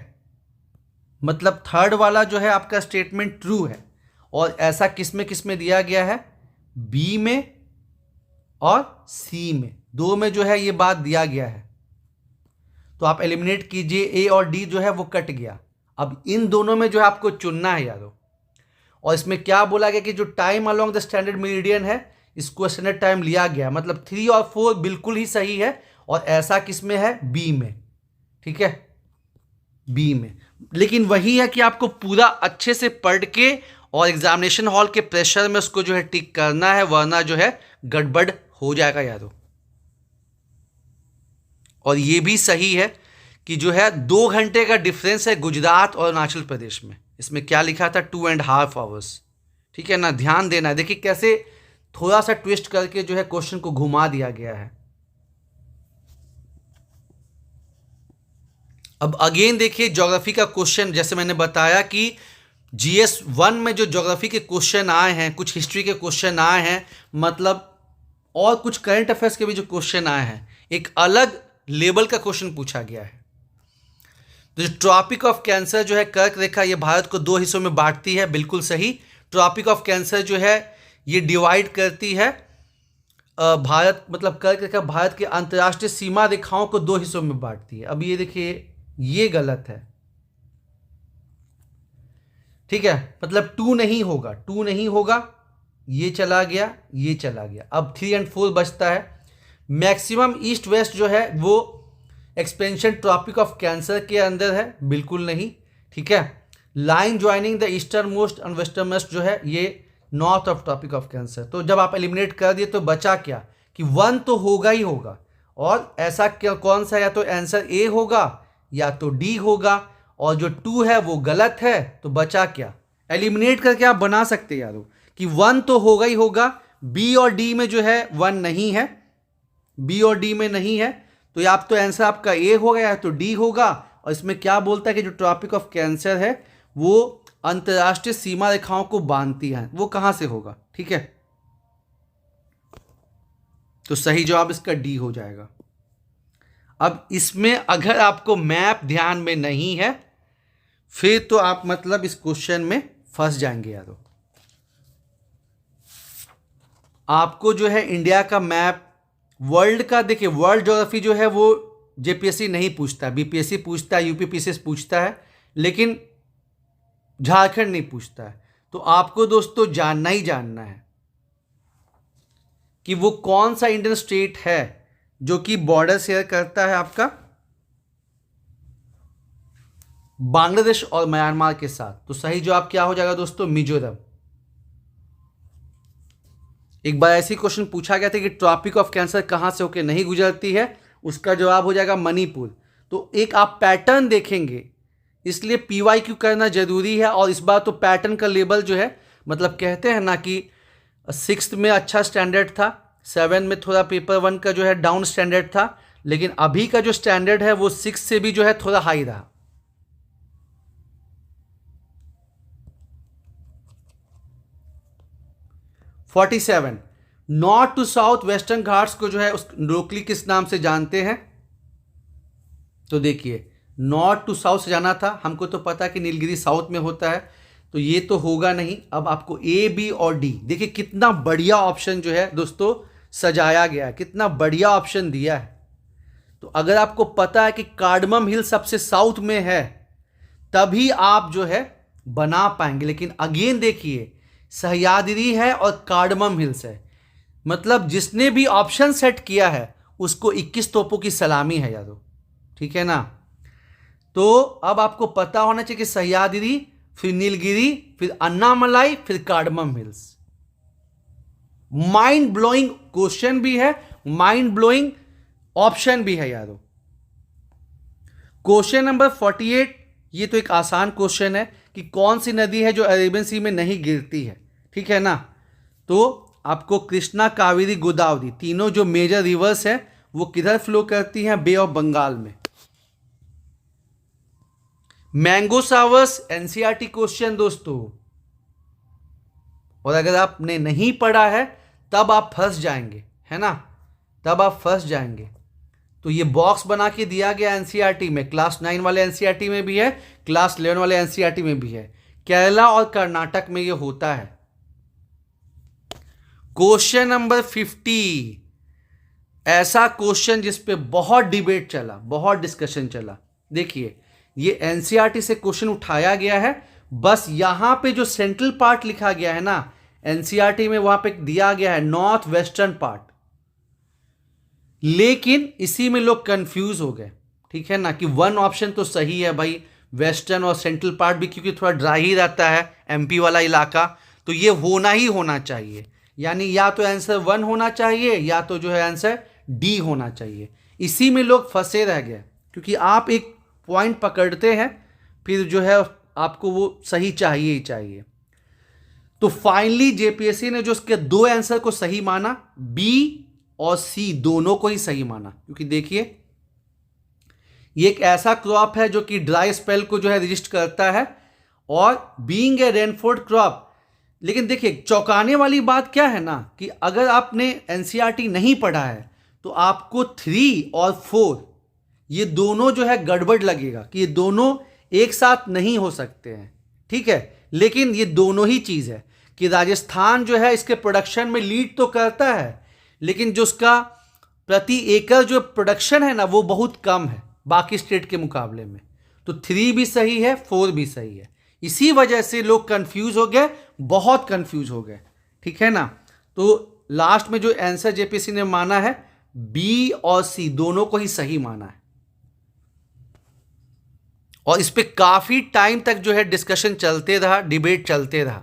मतलब थर्ड वाला जो है आपका स्टेटमेंट ट्रू है। और ऐसा किस में दिया गया है? बी में और सी में, 2 में जो है ये बात दिया गया है। तो आप एलिमिनेट कीजिए, ए और डी जो है वो कट गया। अब इन दोनों में जो है आपको चुनना है यारो। और इसमें क्या बोला गया कि जो time along the standard meridian है इसको स्टैंडर्ड टाइम लिया गया, मतलब 3 और 4 बिल्कुल ही सही है। और ऐसा किस में है? बी में। ठीक है, बी में। लेकिन वही है कि आपको पूरा अच्छे से पढ़ के और एग्जामिनेशन हॉल के प्रेशर में उसको जो है टिक करना है, वरना जो है गड़बड़ हो जाएगा यारो। और ये भी सही है कि जो है 2 घंटे का डिफरेंस है गुजरात और अरुणाचल प्रदेश में। इसमें क्या लिखा था? 2.5 आवर्स। ठीक है ना, ध्यान देना है। देखिए कैसे थोड़ा सा ट्विस्ट करके जो है क्वेश्चन को घुमा दिया गया है। अब अगेन देखिए ज्योग्राफी का क्वेश्चन, जैसे मैंने बताया कि जीएस 1 में जो ज्योग्राफी के क्वेश्चन आए हैं, कुछ हिस्ट्री के क्वेश्चन आए हैं, मतलब और कुछ करंट अफेयर्स के भी जो क्वेश्चन आए हैं, एक अलग लेवल का क्वेश्चन पूछा गया है। तो जो ट्रॉपिक ऑफ कैंसर जो है कर्क रेखा, ये भारत को 2 हिस्सों में बांटती है। बिल्कुल सही। ट्रॉपिक ऑफ कैंसर जो है ये डिवाइड करती है भारत, मतलब कर्क रेखा भारत के अंतर्राष्ट्रीय सीमा रेखाओं को 2 हिस्सों में बांटती है। अब ये देखिए ये गलत है। ठीक है, मतलब 2 नहीं होगा, 2 नहीं होगा, ये चला गया, ये चला गया। अब 3 और 4 बचता है। मैक्सिमम ईस्ट वेस्ट जो है वो एक्सपेंशन ट्रॉपिक ऑफ कैंसर के अंदर है, बिल्कुल नहीं। ठीक है, line joining the easternmost and westernmost जो है ये north of Tropic of Cancer. तो जब आप एलिमिनेट कर दिए तो बचा क्या कि 1 तो होगा ही होगा, और ऐसा क्या कौन सा, या तो आंसर ए होगा या तो डी होगा, और जो 2 है वो गलत है, तो बचा क्या? एलिमिनेट करके आप बना सकते हैं यारों कि 1 तो होगा ही होगा, बी और डी में जो है 1 नहीं है, बी और डी में नहीं है, तो या तो आंसर आपका ए होगा या तो डी होगा। और इसमें क्या बोलता है कि जो ट्रॉपिक ऑफ कैंसर है वो अंतर्राष्ट्रीय सीमा रेखाओं को बांधती है, वो कहां से होगा? ठीक है, तो सही जवाब इसका डी हो जाएगा। अब इसमें अगर आपको मैप ध्यान में नहीं है फिर तो आप मतलब इस क्वेश्चन में फंस जाएंगे यारों। आपको जो है इंडिया का मैप, वर्ल्ड का, देखिए वर्ल्ड ज्योग्राफी जो है वो जेपीएससी नहीं पूछता, बीपीएससी पूछता है, यूपीपीसीएस पूछता है, लेकिन झारखंड नहीं पूछता है। तो आपको दोस्तों जानना ही जानना है कि वो कौन सा इंडियन स्टेट है जो कि बॉर्डर शेयर करता है आपका बांग्लादेश और म्यांमार के साथ। तो सही जवाब क्या हो जाएगा दोस्तों? मिजोरम। एक बार ऐसी क्वेश्चन पूछा गया था कि ट्रॉपिक ऑफ कैंसर कहां से होकर नहीं गुजरती है, उसका जवाब हो जाएगा मणिपुर। तो एक आप पैटर्न देखेंगे, इसलिए पीवाईक्यू करना जरूरी है। और इस बार तो पैटर्न का लेवल जो है, मतलब कहते हैं ना कि 6th में अच्छा स्टैंडर्ड था, 7 में थोड़ा पेपर 1 का जो है डाउन स्टैंडर्ड था, लेकिन अभी का जो स्टैंडर्ड है वो 6 से भी जो है थोड़ा हाई रहा। (47) north to south Western Ghats को जो है उस लोकली किस नाम से जानते हैं? तो देखिए नॉर्थ टू साउथ से जाना था, हमको तो पता है कि नीलगिरी साउथ में होता है, तो ये तो होगा नहीं। अब आपको ए, बी और डी, देखिए कितना बढ़िया ऑप्शन जो है दोस्तों सजाया गया है, कितना बढ़िया ऑप्शन दिया है। तो अगर आपको पता है कि कार्डमम हिल सबसे साउथ में है तभी आप जो है बना पाएंगे। लेकिन अगेन देखिए सह्याद्री है और कार्डमम हिल्स है, मतलब जिसने भी ऑप्शन सेट किया है उसको 21 तोपों की सलामी है यारों, ठीक है ना। तो अब आपको पता होना चाहिए कि सह्याद्री, फिर नीलगिरी, फिर अन्नामलाई, फिर cardamom hills. Mind blowing question भी है, माइंड ब्लोइंग ऑप्शन भी है यारों। क्वेश्चन नंबर 48, ये तो एक आसान क्वेश्चन है कि कौन सी नदी है जो अरेबियन सी में नहीं गिरती है, ठीक है ना। तो आपको कृष्णा, कावेरी, गोदावरी, तीनों जो मेजर रिवर्स है वो किधर फ्लो करती हैं? बे ऑफ बंगाल में। मैंगो सावर्स एनसीईआरटी क्वेश्चन दोस्तों, और अगर आपने नहीं पढ़ा है तब आप फंस जाएंगे, है ना, तब आप फंस जाएंगे। तो ये बॉक्स बना के दिया गया एनसीईआरटी में, क्लास 9 वाले एनसीईआरटी में भी है, क्लास 11 वाले एनसीईआरटी में भी है। केरला और कर्नाटक में ये होता है। क्वेश्चन नंबर 50, ऐसा क्वेश्चन जिस पे बहुत डिबेट चला, बहुत डिस्कशन चला। देखिए ये एनसीईआरटी से क्वेश्चन उठाया गया है, बस यहां पे जो सेंट्रल पार्ट लिखा गया है ना एनसीईआरटी में, वहां पे दिया गया है नॉर्थ वेस्टर्न पार्ट, लेकिन इसी में लोग कंफ्यूज हो गए, ठीक है ना, कि 1 ऑप्शन तो सही है भाई, वेस्टर्न और सेंट्रल पार्ट भी, क्योंकि थोड़ा ड्राई ही रहता है एमपी वाला इलाका, तो ये होना ही होना चाहिए। यानी या तो आंसर 1 होना चाहिए या तो जो है आंसर डी होना चाहिए। इसी में लोग फंसे रह गए, क्योंकि आप एक पॉइंट पकड़ते हैं फिर जो है आपको वो सही चाहिए ही चाहिए। तो फाइनली जेपीएससी ने जो उसके 2 आंसर को सही माना, बी और सी दोनों को ही सही माना, क्योंकि देखिए ये एक ऐसा क्रॉप है जो कि ड्राई स्पेल को जो है रजिस्ट करता है, और बीइंग ए रेनफोर्ड क्रॉप। लेकिन देखिए चौंकाने वाली बात क्या है ना, कि अगर आपने एनसीईआरटी नहीं पढ़ा है तो आपको 3 और 4 ये दोनों जो है गड़बड़ लगेगा कि ये दोनों एक साथ नहीं हो सकते हैं, ठीक है। लेकिन ये दोनों ही चीज है कि राजस्थान जो है इसके प्रोडक्शन में लीड तो करता है, लेकिन जो उसका प्रति एकड़ जो प्रोडक्शन है ना वो बहुत कम है बाकी स्टेट के मुकाबले में। तो 3 भी सही है, 4 भी सही है। इसी वजह से लोग कंफ्यूज हो गए, बहुत कंफ्यूज हो गए, ठीक है ना। तो लास्ट में जो आंसर जेपीएससी ने माना है बी और सी दोनों को ही सही माना है, और इस पे काफी टाइम तक जो है डिस्कशन चलते रहा, डिबेट चलते रहा,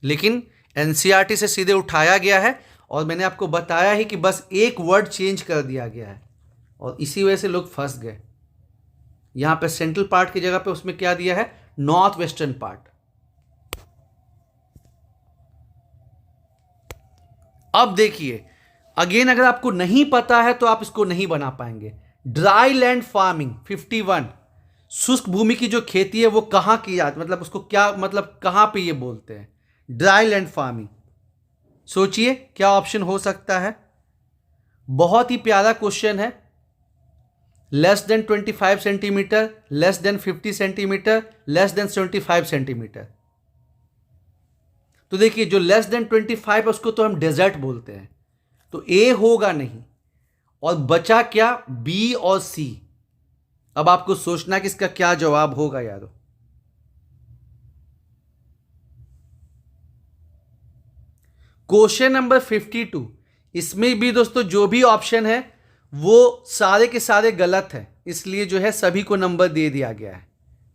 लेकिन एनसीईआरटी से सीधे उठाया गया है और मैंने आपको बताया ही कि बस एक वर्ड चेंज कर दिया गया है और इसी वजह से लोग फंस गए। यहां पे सेंट्रल पार्ट की जगह पे उसमें क्या दिया है, नॉर्थ वेस्टर्न पार्ट। अब देखिए अगेन, अगर आपको नहीं पता है तो आप इसको नहीं बना पाएंगे। ड्राई लैंड फार्मिंग 51, शुष्क भूमि की जो खेती है वो कहां की जाती, मतलब उसको क्या, मतलब कहां पे ये बोलते हैं ड्राई लैंड फार्मिंग। सोचिए क्या ऑप्शन हो सकता है। बहुत ही प्यारा क्वेश्चन है। Less than 25 centimetre, less than 50 centimetre, less than 75 centimetre. तो देखिए जो लेस देन 25 है उसको तो हम डेजर्ट बोलते हैं, तो ए होगा नहीं। और बचा क्या, बी और सी। अब आपको सोचना कि इसका क्या जवाब होगा यारो। क्वेश्चन नंबर 52, इसमें भी दोस्तों जो भी ऑप्शन है वो सारे के सारे गलत है, इसलिए जो है सभी को नंबर दे दिया गया है।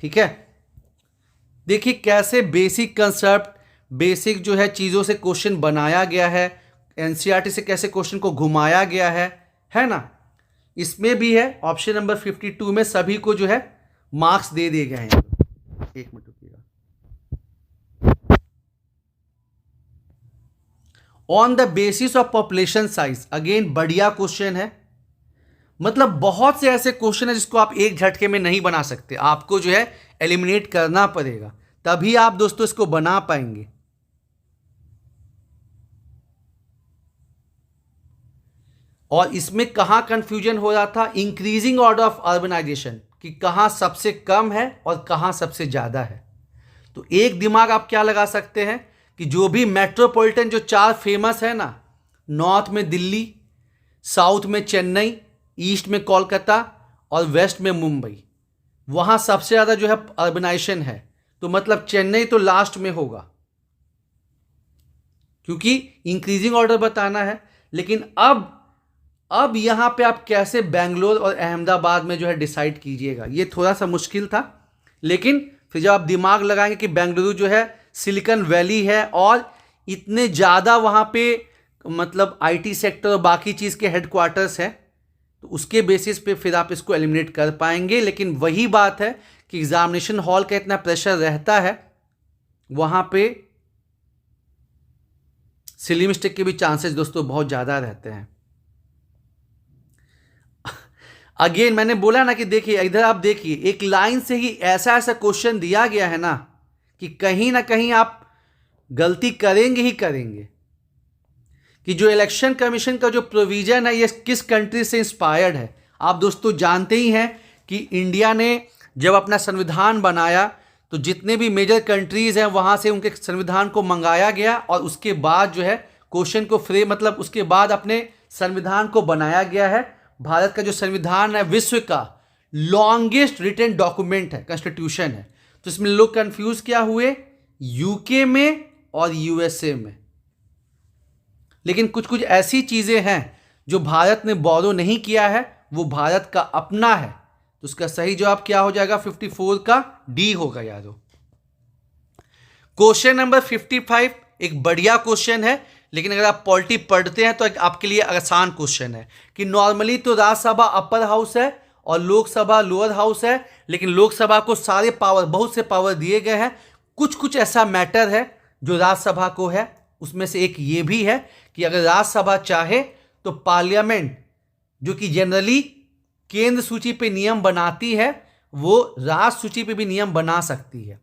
ठीक है, देखिए कैसे बेसिक कंसेप्ट, बेसिक जो है चीज़ों से क्वेश्चन बनाया गया है, एनसीईआरटी से कैसे क्वेश्चन को घुमाया गया है ना। इसमें भी है ऑप्शन नंबर 52 में सभी को जो है मार्क्स दे दिए गए हैं। एक मिनट रुकिएगा। On the basis of population size, again बढ़िया क्वेश्चन है। मतलब बहुत से ऐसे क्वेश्चन है जिसको आप एक झटके में नहीं बना सकते, आपको जो है एलिमिनेट करना पड़ेगा, तभी आप दोस्तों इसको बना पाएंगे। और इसमें कहां कंफ्यूजन हो रहा था, इंक्रीजिंग ऑर्डर ऑफ अर्बनाइजेशन, कि कहां सबसे कम है और कहां सबसे ज्यादा है। तो एक दिमाग आप क्या लगा सकते हैं कि जो भी मेट्रोपॉलिटन जो 4 फेमस है ना, नॉर्थ में दिल्ली, साउथ में चेन्नई, ईस्ट में कोलकाता और वेस्ट में मुंबई, वहां सबसे ज्यादा जो है अर्बनाइजेशन है। तो मतलब चेन्नई तो लास्ट में होगा, क्योंकि इंक्रीजिंग ऑर्डर बताना है। लेकिन अब यहां पे आप कैसे बेंगलोर और अहमदाबाद में जो है डिसाइड कीजिएगा, ये थोड़ा सा मुश्किल था। लेकिन फिर जब आप दिमाग लगाएंगे कि बेंगलुरु जो है सिलिकॉन वैली है और इतने ज़्यादा वहाँ पे मतलब आईटी सेक्टर और बाकी चीज़ के हेडक्वार्टर्स हैं, तो उसके बेसिस पे फिर आप इसको एलिमिनेट कर पाएंगे। लेकिन वही बात है कि एग्जामिनेशन हॉल का इतना प्रेशर रहता है, वहाँ पे सिली मिस्टेक के भी चांसेस दोस्तों बहुत ज़्यादा रहते हैं। अगेन मैंने बोला ना कि देखिए इधर आप देखिए, एक लाइन से ही ऐसा ऐसा क्वेश्चन दिया गया है ना कि कहीं ना कहीं आप गलती करेंगे ही करेंगे। कि जो इलेक्शन कमीशन का जो प्रोविजन है ये किस कंट्री से इंस्पायर्ड है। आप दोस्तों जानते ही हैं कि इंडिया ने जब अपना संविधान बनाया तो जितने भी मेजर कंट्रीज हैं वहां से उनके संविधान को मंगाया गया और उसके बाद जो है क्वेश्चन को फ्रेम, मतलब उसके बाद अपने संविधान को बनाया गया है। भारत का जो संविधान है विश्व का लॉन्गेस्ट रिटन डॉक्यूमेंट है, कॉन्स्टिट्यूशन है। तो इसमें लोग कंफ्यूज क्या हुए, यूके में और यूएसए में। लेकिन कुछ कुछ ऐसी चीजें हैं जो भारत ने बोरो नहीं किया है, वो भारत का अपना है। तो उसका सही जवाब क्या हो जाएगा, 54 का डी होगा यारो। क्वेश्चन नंबर 55 एक बढ़िया क्वेश्चन है, लेकिन अगर आप पॉलिटी पढ़ते हैं तो आपके लिए आसान क्वेश्चन है कि नॉर्मली तो राज्यसभा अपर हाउस है और लोकसभा लोअर हाउस है, लेकिन लोकसभा को सारे पावर, बहुत से पावर दिए गए हैं। कुछ कुछ ऐसा मैटर है जो राज्यसभा को है, उसमें से एक ये भी है कि अगर राज्यसभा चाहे तो पार्लियामेंट जो कि जनरली केंद्र सूची पे नियम बनाती है, वो राज्य सूची पे भी नियम बना सकती है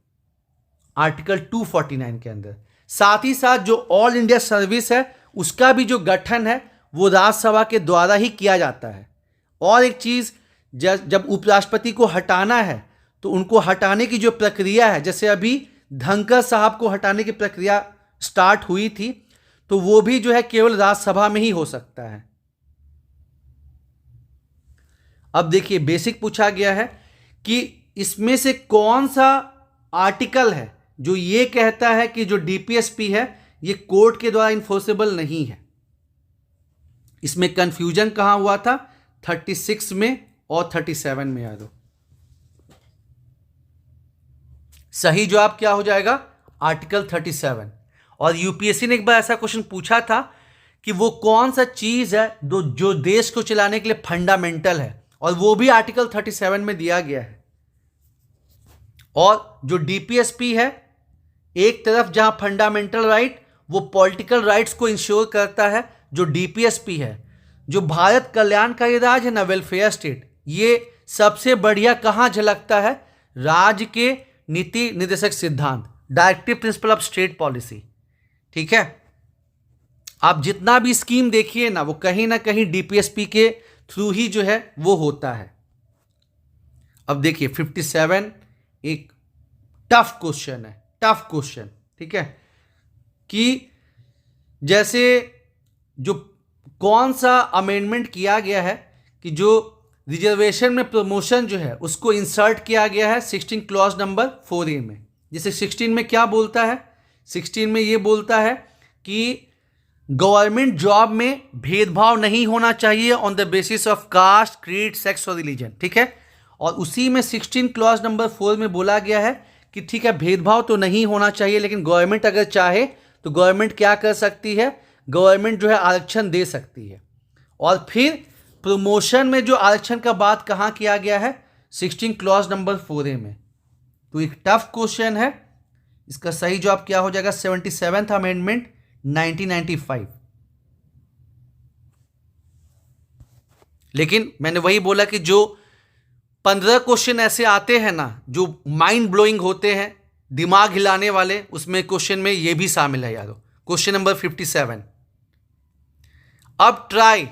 आर्टिकल 249 के अंदर। साथ ही साथ जो ऑल इंडिया सर्विस है उसका भी जो गठन है वो राज्यसभा के द्वारा ही किया जाता है। और एक चीज, जब उपराष्ट्रपति को हटाना है तो उनको हटाने की जो प्रक्रिया है, जैसे अभी धनखड़ साहब को हटाने की प्रक्रिया स्टार्ट हुई थी, तो वो भी जो है केवल राज्यसभा में ही हो सकता है। अब देखिए बेसिक पूछा गया है कि इसमें से कौन सा आर्टिकल है जो ये कहता है कि जो डीपीएसपी है ये कोर्ट के द्वारा इन्फोर्सेबल नहीं है। इसमें कंफ्यूजन कहां हुआ था, 36 में और 37 में यादव। सही जवाब क्या हो जाएगा, आर्टिकल 37। और यूपीएससी ने एक बार ऐसा क्वेश्चन पूछा था कि वो कौन सा चीज है जो देश को चलाने के लिए फंडामेंटल है, और वो भी आर्टिकल 37 में दिया गया है। और जो डीपीएसपी है, एक तरफ जहां फंडामेंटल राइट वो पॉलिटिकल राइट्स को इंश्योर करता है, जो डीपीएसपी है, जो भारत कल्याणकारी राज्य है ना, वेलफेयर स्टेट, ये सबसे बढ़िया कहां झलकता है? राज्य के नीति निर्देशक सिद्धांत, directive principle of state policy. ठीक है, आप जितना भी स्कीम देखिए ना, वो कहीं ना कहीं डीपीएसपी के थ्रू ही जो है वो होता है। अब देखिए 57 एक टफ क्वेश्चन है, टफ क्वेश्चन। ठीक है, कि जैसे जो कौन सा अमेंडमेंट किया गया है कि जो रिजर्वेशन में प्रमोशन जो है उसको इंसर्ट किया गया है 16 क्लॉज नंबर 4A में। जैसे 16 में क्या बोलता है? 16 में ये बोलता है कि गवर्नमेंट जॉब में भेदभाव नहीं होना चाहिए on the basis of caste, creed, sex और रिलीजन। ठीक है, और उसी में 16 क्लॉज नंबर 4 में बोला गया है कि ठीक है, भेदभाव तो नहीं होना चाहिए, लेकिन गवर्नमेंट अगर चाहे तो गवर्नमेंट क्या कर सकती है? गवर्नमेंट जो है आरक्षण दे सकती है। और फिर प्रमोशन में जो आरक्षण का बात कहाँ किया गया है? 16 क्लॉज नंबर 4A में। तो एक टफ क्वेश्चन है, इसका सही जवाब क्या हो जाएगा? 77th amendment 1995। लेकिन मैंने वही बोला कि जो 15 क्वेश्चन ऐसे आते हैं ना जो माइंड ब्लोइंग होते हैं, दिमाग हिलाने वाले, उसमें क्वेश्चन में ये भी शामिल है यारो। Question number 57। अब ट्राई,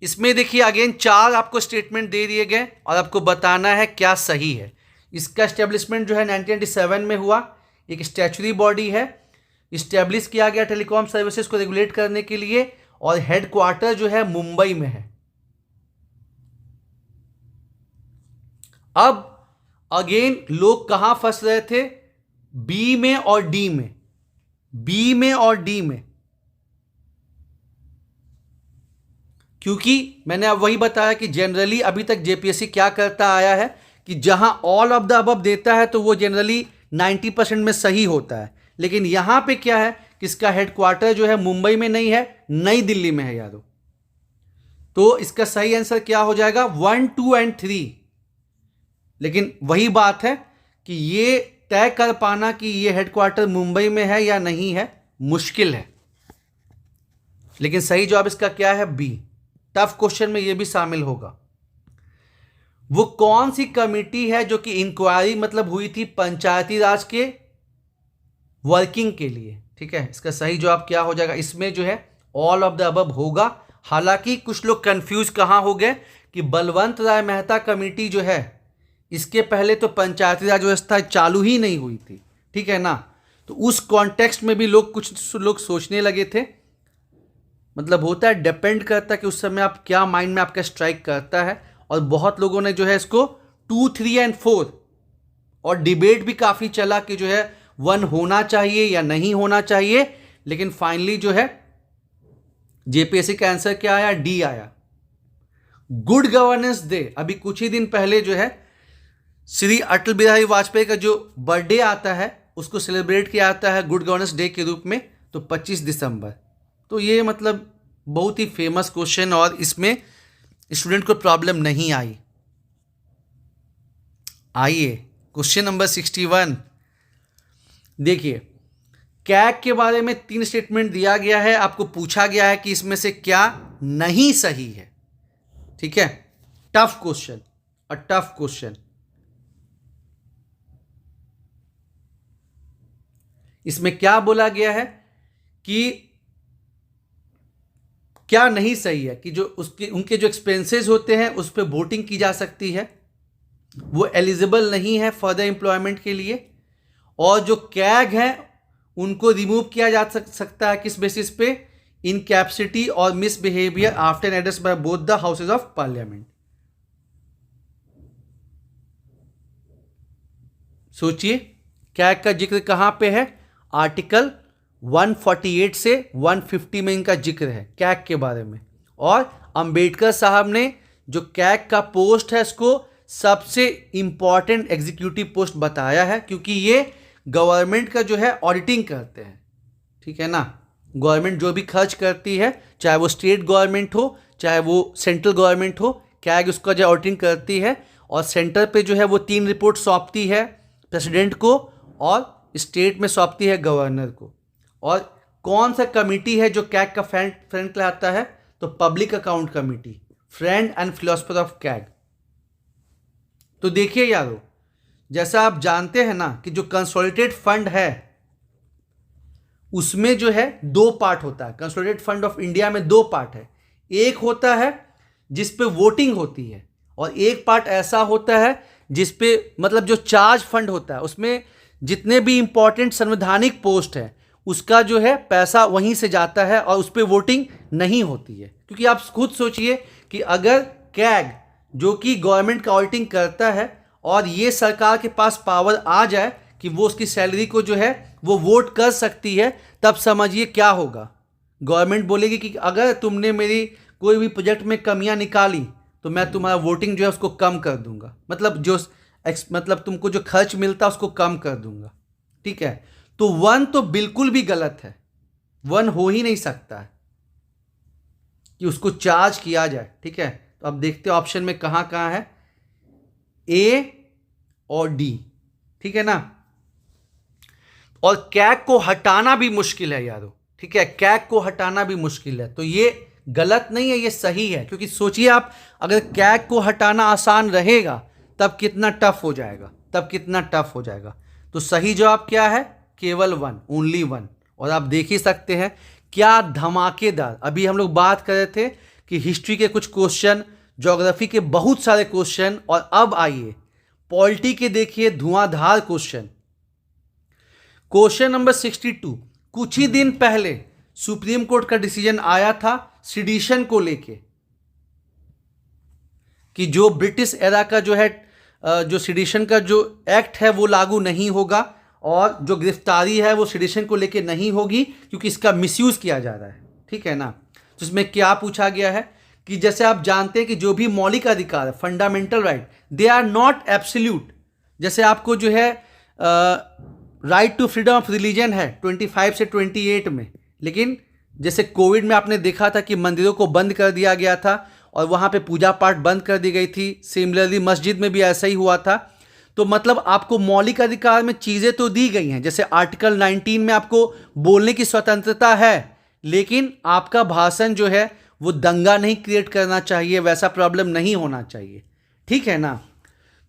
इसमें देखिए अगेन 4 आपको स्टेटमेंट दे दिए गए और आपको बताना है क्या सही है। इसका एस्टेब्लिशमेंट जो है 1997 में हुआ, एक स्टैच्यूटरी बॉडी है, इस्टेब्लिश किया गया टेलीकॉम सर्विसेज को रेगुलेट करने के लिए, और हेडक्वार्टर जो है मुंबई में है। अब अगेन लोग कहां फंस रहे थे? बी में और डी में, बी में और डी में, क्योंकि मैंने अब वही बताया कि जनरली अभी तक जेपीएससी क्या करता आया है कि जहां ऑल ऑफ द अबव देता है तो वो जनरली 90% में सही होता है। लेकिन यहां पे क्या है कि इसका हेडक्वार्टर जो है मुंबई में नहीं है, नई दिल्ली में है यादव। तो इसका सही आंसर क्या हो जाएगा? 1, 2 एंड 3। लेकिन वही बात है कि ये तय कर पाना कि ये हेडक्वार्टर मुंबई में है या नहीं है, मुश्किल है। लेकिन सही जवाब इसका क्या है? बी। टफ क्वेश्चन में ये भी शामिल होगा। वो कौन सी कमेटी है जो कि इंक्वायरी मतलब हुई थी पंचायती राज के वर्किंग के लिए? ठीक है, इसका सही जवाब क्या हो जाएगा? इसमें जो है ऑल ऑफ द अबव होगा। हालांकि कुछ लोग कंफ्यूज कहां हो गए कि बलवंत राय मेहता कमेटी जो है, इसके पहले तो पंचायती राज व्यवस्था चालू ही नहीं हुई थी। ठीक है ना, तो उस कॉन्टेक्स्ट में भी कुछ लोग सोचने लगे थे। मतलब होता है, डिपेंड करता है कि उस समय आप क्या माइंड में आपका स्ट्राइक करता है। और बहुत लोगों ने जो है इसको 2, 3 एंड 4, और डिबेट भी काफ़ी चला कि जो है 1 होना चाहिए या नहीं होना चाहिए। लेकिन फाइनली जो है जेपीएससी का आंसर क्या आया? डी आया। गुड गवर्नेंस डे, अभी कुछ ही दिन पहले जो है श्री अटल बिहारी वाजपेयी का जो बर्थडे आता है उसको सेलिब्रेट किया जाता है गुड गवर्नेंस डे के रूप में, तो 25 दिसंबर। तो ये मतलब बहुत ही फेमस क्वेश्चन, और इसमें स्टूडेंट को प्रॉब्लम नहीं आई। आइए क्वेश्चन नंबर 61 देखिए। कैग के बारे में 3 स्टेटमेंट दिया गया है, आपको पूछा गया है कि इसमें से क्या नहीं सही है। ठीक है, tough question, a tough question. इसमें क्या बोला गया है कि क्या नहीं सही है कि जो उनके जो एक्सपेंसेस होते हैं उस पर वोटिंग की जा सकती है, वो एलिजिबल नहीं है फर्दर एम्प्लॉयमेंट के लिए। और जो कैग है उनको रिमूव किया जा सकता है किस बेसिस पे? इनकैपेसिटी और misbehaviour after address by both the houses of parliament. सोचिए, कैग का जिक्र कहां पे है? आर्टिकल 148 से 150 में इनका जिक्र है कैग के बारे में। और अंबेडकर साहब ने जो कैग का पोस्ट है इसको सबसे इंपॉर्टेंट एग्जीक्यूटिव पोस्ट बताया है, क्योंकि ये गवर्नमेंट का जो है ऑडिटिंग करते हैं। ठीक है ना, गवर्नमेंट जो भी खर्च करती है, चाहे वो स्टेट गवर्नमेंट हो चाहे वो सेंट्रल गवर्नमेंट हो, कैग उसका जो ऑडिटिंग करती है और सेंटर पे जो है वो 3 रिपोर्ट सौंपती है प्रेसिडेंट को और स्टेट में सौंपती है गवर्नर को। और कौन सा कमेटी है जो कैग का फ्रेंड कहलाता है? तो public account committee, friend and philosopher of CAG. तो देखिए यारों, जैसा आप जानते हैं ना कि जो कंसोलिडेटेड फंड है उसमें जो है 2 पार्ट होता है। कंसोलिडेटेड फंड ऑफ इंडिया में 2 पार्ट है। एक होता है जिस पे वोटिंग होती है और एक पार्ट ऐसा होता है जिस पे मतलब जो चार्ज फंड होता है, उसमें जितने भी इंपॉर्टेंट संवैधानिक पोस्ट है उसका जो है पैसा वहीं से जाता है और उस पर वोटिंग नहीं होती है। क्योंकि आप खुद सोचिए कि अगर कैग जो कि गवर्नमेंट का ऑडिटिंग करता है और ये सरकार के पास पावर आ जाए कि वो उसकी सैलरी को जो है वो वोट कर सकती है, तब समझिए क्या होगा। गवर्नमेंट बोलेगी कि अगर तुमने मेरी कोई भी प्रोजेक्ट में कमियां निकाली तो मैं तुम्हारा वोटिंग जो है उसको कम कर दूंगा, मतलब तुमको जो खर्च मिलता है उसको कम कर दूंगा। ठीक है, तो 1 तो बिल्कुल भी गलत है, 1 हो ही नहीं सकता है कि उसको चार्ज किया जाए। ठीक है, तो अब देखते हो ऑप्शन में कहाँ कहाँ है, ए और डी। ठीक है ना, और कैग को हटाना भी मुश्किल है यारों। ठीक है, कैग को हटाना भी मुश्किल है, तो ये गलत नहीं है, ये सही है। क्योंकि सोचिए आप, अगर कैग को हटाना आसान रहेगा तब कितना टफ हो जाएगा, तो सही जवाब क्या है? केवल 1, ओनली 1। और आप देख ही सकते हैं क्या धमाकेदार, अभी हम लोग बात कर रहे थे कि हिस्ट्री के कुछ क्वेश्चन, ज्योग्राफी के बहुत सारे क्वेश्चन, और अब आइए पॉलिटी के देखिए धुआंधार क्वेश्चन। Question number 62। कुछ ही दिन पहले सुप्रीम कोर्ट का डिसीजन आया था सिडिशन को लेके कि जो ब्रिटिश एरा का जो है जो सिडिशन का जो एक्ट है वो लागू नहीं होगा और जो गिरफ्तारी है वो सिडिशन को लेके नहीं होगी क्योंकि इसका मिसयूज किया जा रहा है। ठीक है ना, तो इसमें क्या पूछा गया है कि जैसे आप जानते हैं कि जो भी मौलिक अधिकार है, fundamental right, they are not absolute. जैसे आपको जो है right to freedom of religion है 25 से 28 में, लेकिन जैसे कोविड में आपने देखा था कि मंदिरों को बंद कर दिया गया था और वहाँ पे पूजा पाठ बंद कर दी गई थी। सिमिलरली मस्जिद में भी ऐसा ही हुआ था। तो मतलब आपको मौलिक अधिकार में चीज़ें तो दी गई हैं, जैसे आर्टिकल 19 में आपको बोलने की स्वतंत्रता है, लेकिन आपका भाषण जो है वो दंगा नहीं क्रिएट करना चाहिए, वैसा प्रॉब्लम नहीं होना चाहिए। ठीक है ना,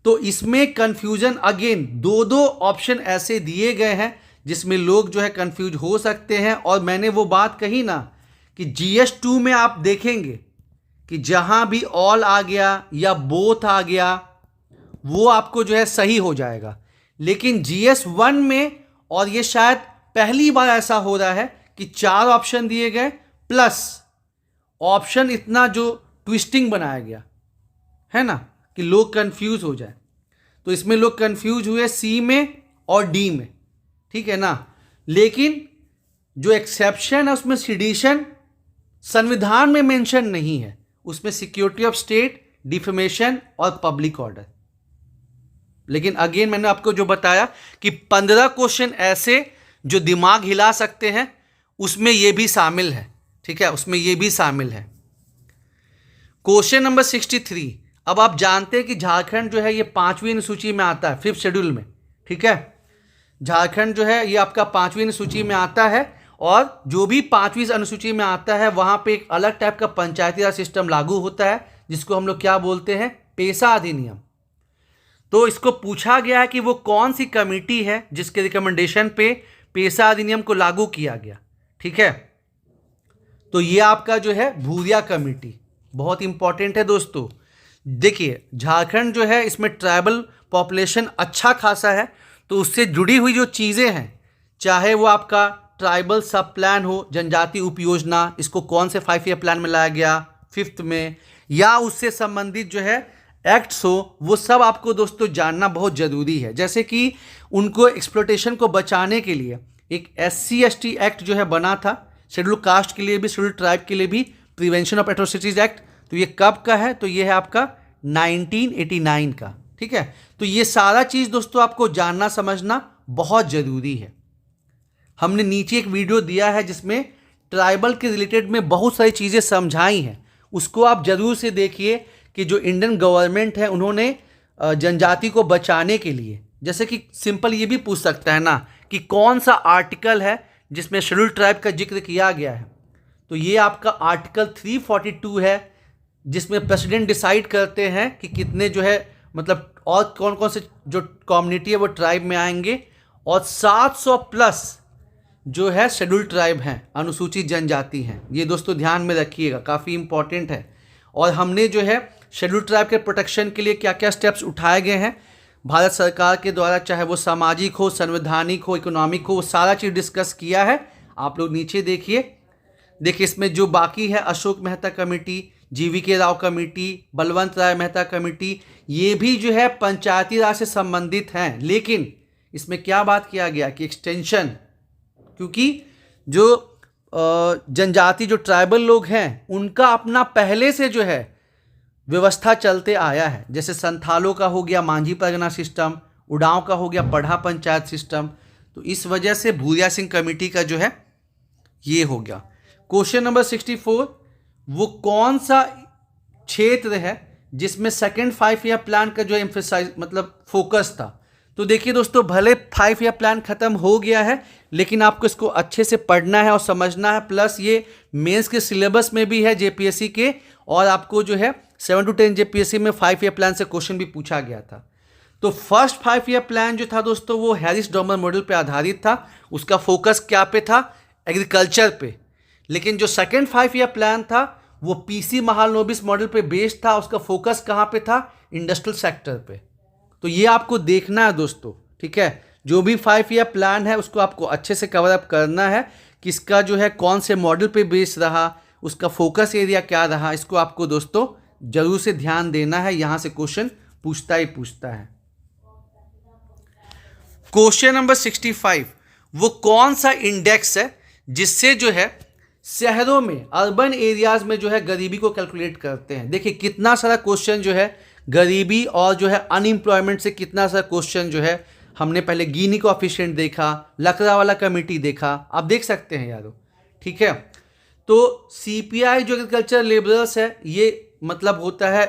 तो इसमें कंफ्यूजन अगेन 2 ऑप्शन ऐसे दिए गए हैं जिसमें लोग जो है कंफ्यूज हो सकते हैं। और मैंने वो बात कही ना कि GS2 में आप देखेंगे कि जहां भी ऑल आ गया या बोथ आ गया वो आपको जो है सही हो जाएगा, लेकिन GS1 में, और ये शायद पहली बार ऐसा हो रहा है कि 4 ऑप्शन दिए गए प्लस ऑप्शन इतना जो ट्विस्टिंग बनाया गया है ना कि लोग कंफ्यूज हो जाए। तो इसमें लोग कंफ्यूज हुए C में और D में। ठीक है ना, लेकिन जो एक्सेप्शन है उसमें सिडिशन संविधान में मेंशन नहीं है, उसमें सिक्योरिटी ऑफ स्टेट, डिफेमेशन और पब्लिक ऑर्डर। लेकिन अगेन मैंने आपको जो बताया कि 15 क्वेश्चन ऐसे जो दिमाग हिला सकते हैं, उसमें ये भी शामिल है। ठीक है, उसमें ये भी शामिल है। Question number 63। अब आप जानते हैं कि झारखंड जो है ये 5वीं अनुसूची में आता है, 5th शेड्यूल में। ठीक है, झारखंड जो है ये आपका 5वीं अनुसूची में आता है और जो भी 5वीं अनुसूची में आता है वहाँ पे एक अलग टाइप का पंचायती राज सिस्टम लागू होता है जिसको हम लोग क्या बोलते हैं, पेशा अधिनियम। तो इसको पूछा गया है कि वो कौन सी कमेटी है जिसके रिकमेंडेशन पे पेशा अधिनियम को लागू किया गया। ठीक है, तो ये आपका जो है भूरिया कमेटी, बहुत इंपॉर्टेंट है दोस्तों। देखिए झारखंड जो है इसमें ट्राइबल पॉपुलेशन अच्छा खासा है, तो उससे जुड़ी हुई जो चीज़ें हैं, चाहे वो आपका ट्राइबल सब प्लान हो, जनजाति उपयोजना, इसको कौन से 5 ईयर प्लान में लाया गया 5th में, या उससे संबंधित जो है एक्ट्स हो, वो सब आपको दोस्तों जानना बहुत ज़रूरी है। जैसे कि उनको एक्सप्लोटेशन को बचाने के लिए एक SC/ST एक्ट जो है बना था, शेड्यूल कास्ट के लिए भी, शेड्यूल ट्राइब के लिए भी, प्रिवेंशन ऑफ एट्रोसिटीज एक्ट। तो ये कब का है? तो ये है आपका 1989 का। ठीक है, तो ये सारा चीज़ दोस्तों आपको जानना समझना बहुत ज़रूरी है। हमने नीचे एक वीडियो दिया है जिसमें ट्राइबल के रिलेटेड में बहुत सारी चीज़ें समझाई हैं, उसको आप ज़रूर से देखिए कि जो इंडियन गवर्नमेंट है उन्होंने जनजाति को बचाने के लिए, जैसे कि सिंपल ये भी पूछ सकता है ना कि कौन सा आर्टिकल है जिसमें शेड्यूल्ड ट्राइब का जिक्र किया गया है, तो ये आपका आर्टिकल 342 है, जिसमें प्रेसिडेंट डिसाइड करते हैं कि कितने जो है मतलब और कौन कौन से जो कम्युनिटी है वो ट्राइब में आएंगे, और 700 प्लस जो है शेड्यूल्ड ट्राइब हैं, अनुसूचित जनजाति हैं। ये दोस्तों ध्यान में रखिएगा, काफ़ी इंपॉर्टेंट है। और हमने जो है शेड्यूल्ड ट्राइब के प्रोटेक्शन के लिए क्या क्या स्टेप्स उठाए गए हैं भारत सरकार के द्वारा, चाहे वो सामाजिक हो, संवैधानिक हो, इकोनॉमिक हो, वो सारा चीज़ डिस्कस किया है। आप लोग नीचे देखिए इसमें जो बाकी है, Ashok Mehta committee, GVK Rao committee, Balwant Rai Mehta committee, ये भी जो है पंचायती राज से संबंधित हैं। लेकिन इसमें क्या बात किया गया कि एक्सटेंशन, क्योंकि जो जनजाति जो ट्राइबल लोग हैं उनका अपना पहले से जो है व्यवस्था चलते आया है, जैसे संथालों का हो गया मांझी परगना सिस्टम, उड़ांव का हो गया पढ़ा पंचायत सिस्टम, तो इस वजह से भूरिया सिंह कमेटी का जो है ये हो गया। क्वेश्चन नंबर 64, वो कौन सा क्षेत्र है जिसमें सेकेंड 5 ईयर प्लान का जो एम्फेसाइज मतलब फोकस था। तो देखिए दोस्तों, भले 5 ईयर प्लान खत्म हो गया है, लेकिन आपको इसको अच्छे से पढ़ना है और समझना है, प्लस ये मेंस के सिलेबस में भी है JPSC के, और आपको जो है 7 to 10 JPSC में 5 ईयर प्लान से क्वेश्चन भी पूछा गया था। तो फर्स्ट 5 ईयर प्लान जो था दोस्तों वो हैरिस डॉमर मॉडल पे आधारित था, उसका फोकस क्या पे था, एग्रीकल्चर पे। लेकिन जो सेकेंड 5 ईयर प्लान था वो PC महालनोबिस मॉडल पे बेस्ड था, उसका फोकस कहाँ पे था, इंडस्ट्रियल सेक्टर पे। तो ये आपको देखना है दोस्तों, ठीक है, जो भी 5 ईयर प्लान है उसको आपको अच्छे से कवर अप करना है, किसका जो है कौन से मॉडल पे बेस्ड रहा, उसका फोकस एरिया क्या रहा, इसको आपको दोस्तों जरूर से ध्यान देना है, यहां से क्वेश्चन पूछता ही पूछता है। क्वेश्चन नंबर 65, वो कौन सा इंडेक्स है जिससे जो है शहरों में, अर्बन एरियाज में जो है गरीबी को कैलकुलेट करते हैं। देखिए कितना सारा क्वेश्चन जो है गरीबी और जो है अनएम्प्लॉयमेंट से कितना सारा क्वेश्चन जो है, हमने पहले गिनी कोएफिशिएंट देखा, लकड़ावाला कमेटी देखा, आप देख सकते हैं यारों, ठीक है। तो CPI जो एग्रीकल्चर लेबरर्स है, ये मतलब होता है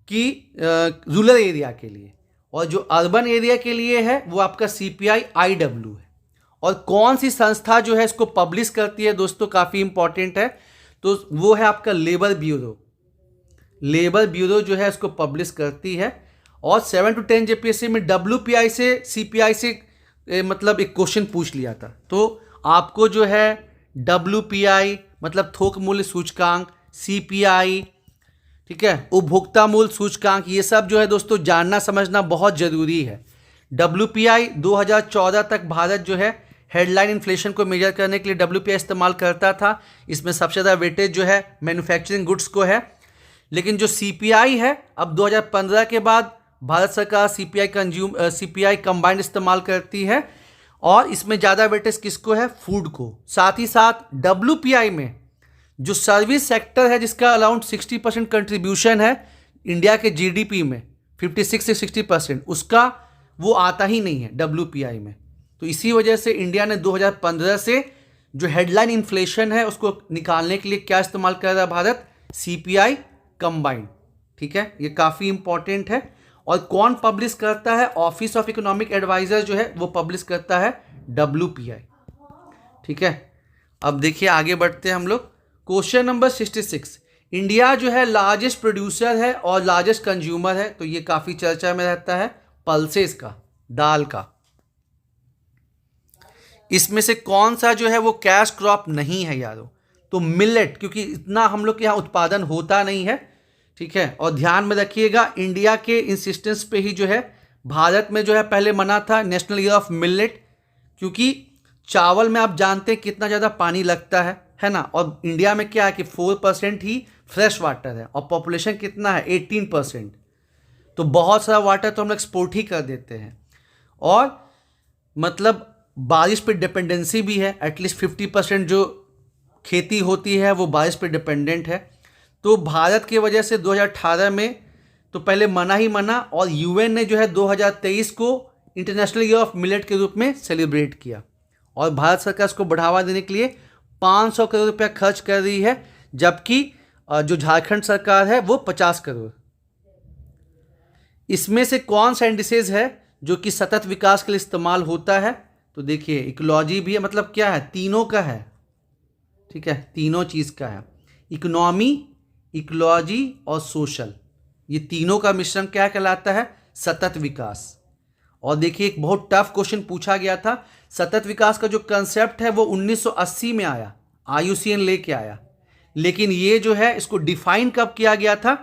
कि रूरल एरिया के लिए, और जो अर्बन एरिया के लिए है वो आपका CPI IW है। और कौन सी संस्था जो है इसको पब्लिश करती है दोस्तों, काफ़ी इंपॉर्टेंट है, तो वो है आपका लेबर ब्यूरो। लेबर ब्यूरो जो है इसको पब्लिश करती है। और 7 to 10 JPSC में WPI से CPI से मतलब एक क्वेश्चन पूछ लिया था, तो आपको जो है WPI मतलब थोक मूल्य सूचकांक, CPI, ठीक है, उपभोक्ता मूल्य सूचकांक, ये सब जो है दोस्तों जानना समझना बहुत ज़रूरी है। WPI 2014 तक भारत जो है हेडलाइन इन्फ्लेशन को मेजर करने के लिए WPI इस्तेमाल करता था। इसमें सबसे ज़्यादा वेटेज जो है मैन्युफैक्चरिंग गुड्स को है। लेकिन जो CPI है, अब 2015 के बाद भारत सरकार CPI कंबाइंड इस्तेमाल करती है, और इसमें ज़्यादा वेटेज किसको है, फूड को। साथ ही साथ WPI में जो सर्विस सेक्टर है, जिसका अराउंड 60% कंट्रीब्यूशन है इंडिया के GDP में, 56 से 60%, उसका वो आता ही नहीं है WPI में। तो इसी वजह से इंडिया ने 2015 से जो हेडलाइन इन्फ्लेशन है उसको निकालने के लिए क्या इस्तेमाल कर रहा है भारत, CPI कंबाइंड, ठीक है, ये काफ़ी इंपॉर्टेंट है। और कौन पब्लिश करता है, ऑफिस ऑफ इकोनॉमिक एडवाइजर जो है वो पब्लिश करता है WPI, ठीक है। अब देखिए आगे बढ़ते हैं हम लोग। क्वेश्चन नंबर 66, इंडिया जो है लार्जेस्ट प्रोड्यूसर है और लार्जेस्ट कंज्यूमर है, तो ये काफ़ी चर्चा में रहता है, पल्सेस का, दाल का। इसमें से कौन सा जो है वो कैश क्रॉप नहीं है यारों, तो मिलेट, क्योंकि इतना हम लोग के यहाँ उत्पादन होता नहीं है, ठीक है। और ध्यान में रखिएगा, इंडिया के इंसिस्टेंस पे ही जो है भारत में जो है पहले मना था नेशनल ईयर ऑफ मिलेट, क्योंकि चावल में आप जानते हैं कितना ज़्यादा पानी लगता है ना। और इंडिया में क्या है कि 4% ही फ्रेश वाटर है, और पॉपुलेशन कितना है 18%, तो बहुत सारा वाटर तो हम लोग एक्सपोर्ट ही कर देते हैं। और मतलब बारिश पे डिपेंडेंसी भी है, एटलीस्ट 50% जो खेती होती है वो बारिश पे डिपेंडेंट है। तो भारत की वजह से 2018 में तो पहले मना ही मना, और UN ने जो है 2023 को इंटरनेशनल ईयर ऑफ मिलेट के रूप में सेलिब्रेट किया, और भारत सरकार इसको बढ़ावा देने के लिए 500 करोड़ रुपया खर्च कर रही है, जबकि जो झारखंड सरकार है वो 50 करोड़। इसमें से कौन सा इंडिसेज है जो कि सतत विकास के लिए इस्तेमाल होता है? तो देखिए इकोलॉजी भी है, मतलब क्या है, तीनों का है, ठीक है, तीनों चीज़ का है, इकोनॉमी, इकोलॉजी और सोशल, ये तीनों का मिश्रण क्या कहलाता है? सतत विकास। और देखिए एक बहुत टफ क्वेश्चन पूछा गया था, सतत विकास का जो कंसेप्ट है वो 1980 में आया, IUCN लेके आया, लेकिन ये जो है इसको डिफाइन कब किया गया था?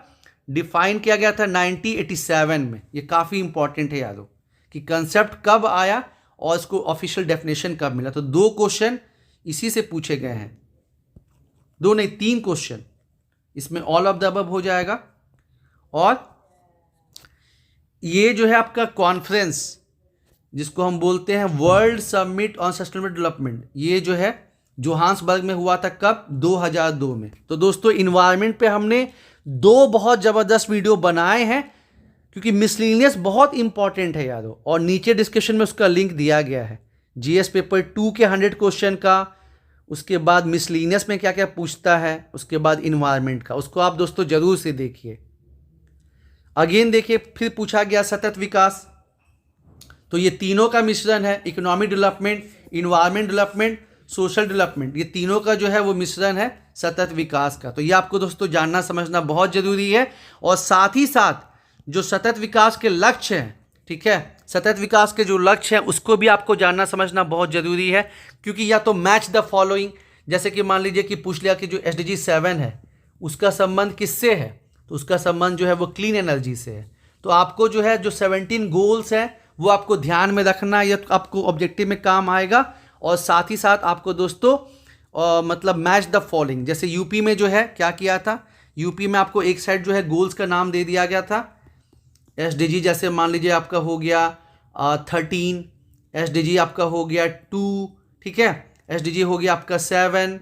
डिफाइन किया गया था 1987 में। ये काफ़ी इंपॉर्टेंट है यारों कि कंसेप्ट कब आया और इसको ऑफिशियल डेफिनेशन कब मिला। तो 2 क्वेश्चन इसी से पूछे गए हैं, 2 नहीं 3 क्वेश्चन, इसमें ऑल ऑफ द अबव हो जाएगा। और ये जो है आपका कॉन्फ्रेंस जिसको हम बोलते हैं world summit on sustainable development, ये जो है जोहान्सबर्ग में हुआ था कब? 2002 में। तो दोस्तों इन्वायरमेंट पे हमने 2 बहुत ज़बरदस्त वीडियो बनाए हैं, क्योंकि मिसलिनियस बहुत इंपॉर्टेंट है यारों, और नीचे डिस्क्रिप्शन में उसका लिंक दिया गया है। GS पेपर 2 के 100 क्वेश्चन का, उसके बाद मिसलिनियस में क्या क्या पूछता है, उसके बाद इन्वायरमेंट का, उसको आप दोस्तों ज़रूर से देखिए। अगेन देखिए फिर पूछा गया सतत विकास, तो ये तीनों का मिश्रण है, economic development, environment development, social development, ये तीनों का जो है वो मिश्रण है सतत विकास का। तो ये आपको दोस्तों जानना समझना बहुत ज़रूरी है। और साथ ही साथ जो सतत विकास के लक्ष्य हैं, ठीक है, सतत विकास के जो लक्ष्य हैं उसको भी आपको जानना समझना बहुत ज़रूरी है, क्योंकि या तो मैच द फॉलोइंग, जैसे कि मान लीजिए कि पूछ लिया कि जो SDG 7 है उसका संबंध किससे है, तो उसका संबंध जो है वो क्लीन एनर्जी से है। तो आपको जो है जो 17 गोल्स हैं वो आपको ध्यान में रखना, ये आपको ऑब्जेक्टिव में काम आएगा। और साथ ही साथ आपको दोस्तों मतलब मैच द फॉलोइंग, जैसे यूपी में जो है क्या किया था, यूपी में आपको एक साइड जो है गोल्स का नाम दे दिया गया था, SDG जैसे मान लीजिए आपका हो गया 13, SDG आपका हो गया 2, ठीक है, SDG हो गया आपका 7,